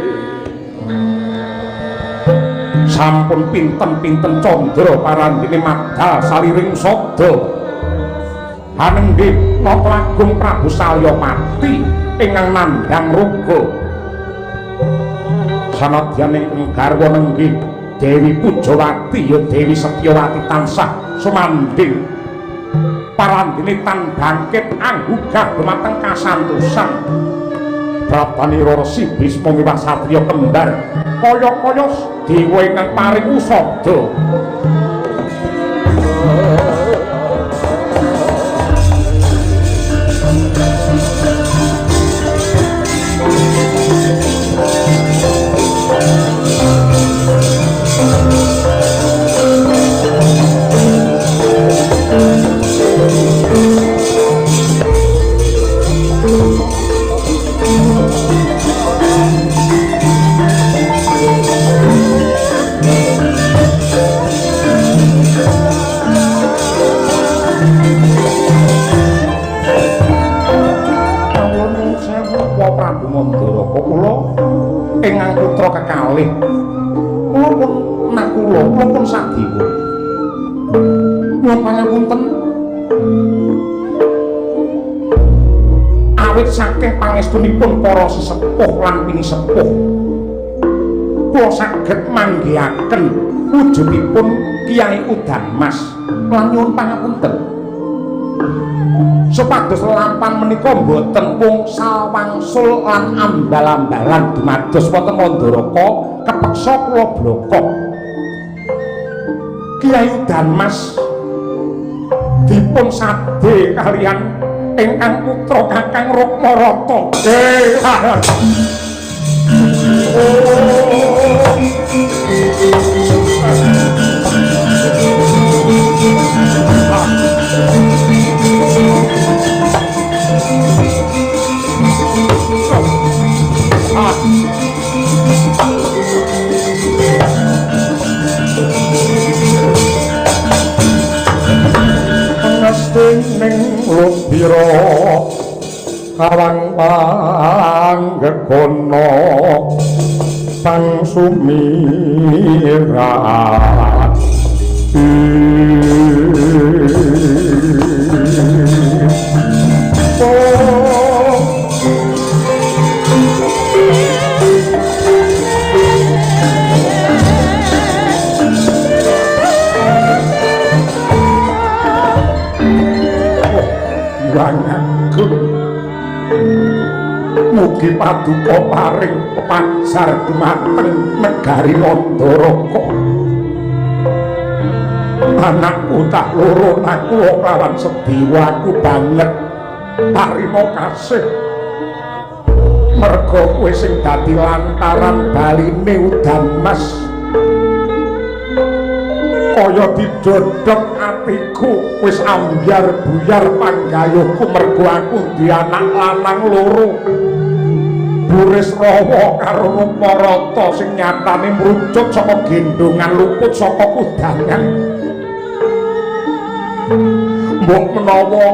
sampun pinten-pinten candra parandene madal saliring sada hanenggih Nata Agung Prabu Salyapati ingkang nandhang ruga sanadyan ing garwa nenggih Dewi Pujawati ya Dewi Setyawati tansah sumandhing parandene tan bangkit anggugah dumateng kasantosan Prapanira Resi Bisma miwah satriya kembar kaya-kaya dewa ingkang paring usada Mandaraka kula ingkang putra kekalih kula pun nakula kula pun sadewa nyuwun pangapunten awit saking pangestunipun para sesepuh lan pinisepuh kula saged manggihaken wujudipun Kyai Udan Mas lan nyuwun pangapunten supados lampan menika boten mung sawangsul lan ambal-ambalan dumados wonten Mandaraka kepeksa kula bloko Kyai Udan Mas dipun sadhe kaliyan ingkang putra Kakang Rukmarata ning lupira kawang panggekono pang sumirat mugi paduka paring pajar dumateng negari Mandaraka anakku tak loro aku lawan sediwaku banget parima kasih merga kowe sing dadi lantaran baline Udan Mas kaya didodhok atiku wis ambyar buyar panggayuhku mergo aku di anak lanang loro Buris rawa karo Ruparata sing nyatane mrucut saka gendongan luput saka kudangan. Mbok menawa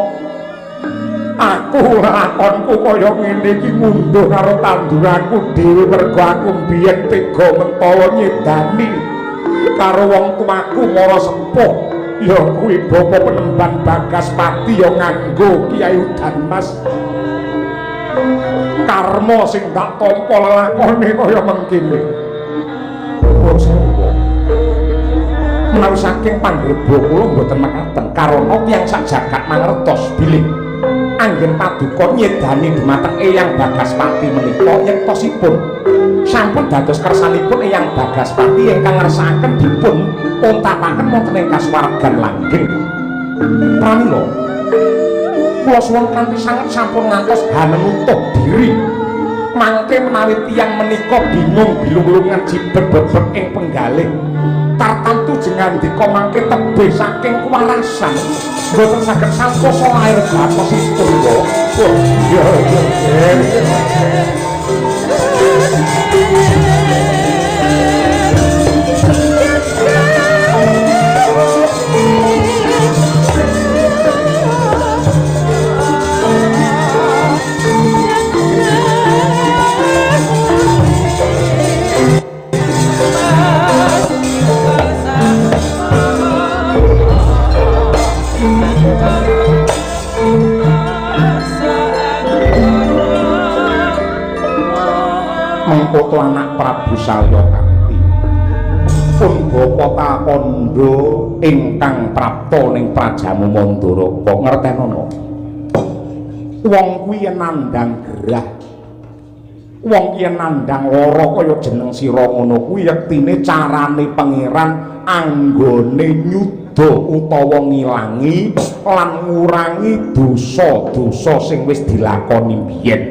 aku lakonku kaya ngene iki ngunduh karo tanduranku dhewe mergo aku biyen tega mentala nyedani karo wong tuaku mara sepuh ya kuwi bapa penemban Bagaspati ya nganggo Kyai Udanmas. Karma sing tak tampa lakone kaya mengkene. Pun sewu. Menawi saking pandheba kula mboten mekaten karana tiyang sak jagat mangertos bilih anggen paduka nyedani dhumateng Eyang Bagaspati menika nyektosipun sampun dados kersanipun Eyang Bagaspati ingkang ngersakaken dipun untapaken wonten ing kasuwargan langgeng. Pramila kula suwun kanthi sanget sampun ngantos hanenutup diri mangke menawi tiyang menika bingung bilung-bilungan jibet-bebet ing penggalih tartamtu jengandika mangke tebih saking kuwarasan mboten saged santosa lair batosipun kok. Ya mengkoto anak Prabu Salyakati pun bapa takondo ingkang prapta ning Prajamu Mandara kok ngertenono wong kuwi nandhang gerah wong kuwi nandhang lara kaya jeneng sira ngono kuwi yektine carane pangeran anggone nyuda utawa ngilangi lan ngurangi dosa-dosa sing wis dilakoni biyen.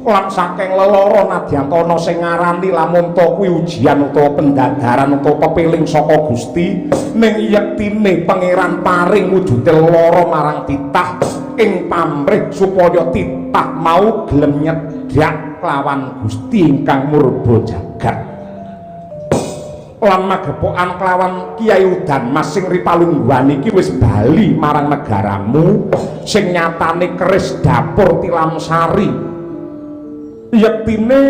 Lan saking lelara Nadyantana sing ngarani lamun ta kuwi ujian utawa pendadaran utawa pepiling saka Gusti ning yektine pangeran paring wujude lara marang titah ing pamrih supaya titah mau gelem nyedak kelawan Gusti ingkang murba jagat lan magepokan kelawan Kyai Udanmas sing ripalungguhan iki wis bali marang negaramu sing nyatane keris dapur Tilamsari. Yektine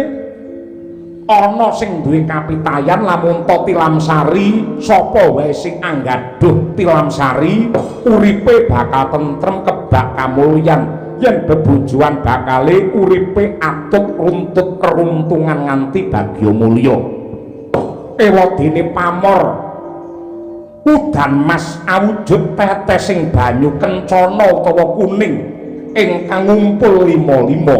ana sing duwe kapitayan lamun ta Tilamsari sapa wae sing anggaduh Tilamsari uripe bakal tentrem kebak kamulyan yen bebujuan bakale uripe atut runtut keruntungan nganti bagya mulya. Ewadene pamor Udanmas awujud tetes sing banyu kencana utawa kuning ingkang ngumpul lima-lima.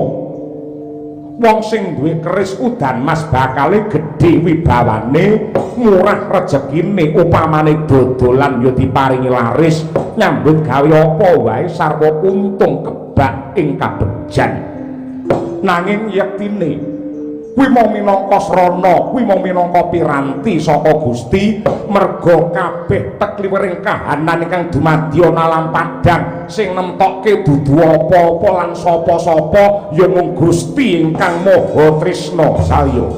Wong sing duwe keris Udanmas bakale gedhe wibawane murah rejekine upamane dodolan ya diparingi laris nyambut gawe apa wae sarwa untung kebak ing kabegjan. Nanging yektine kuwi mau minangka srana kuwi mau minangka piranti saka Gusti merga kabeh tekliwering kahanan ingkang dumadi ana alam padang sing nemtokke dudu apa-apa lan sapa-sapa ya mung Gusti ingkang Maha Trisna Salya.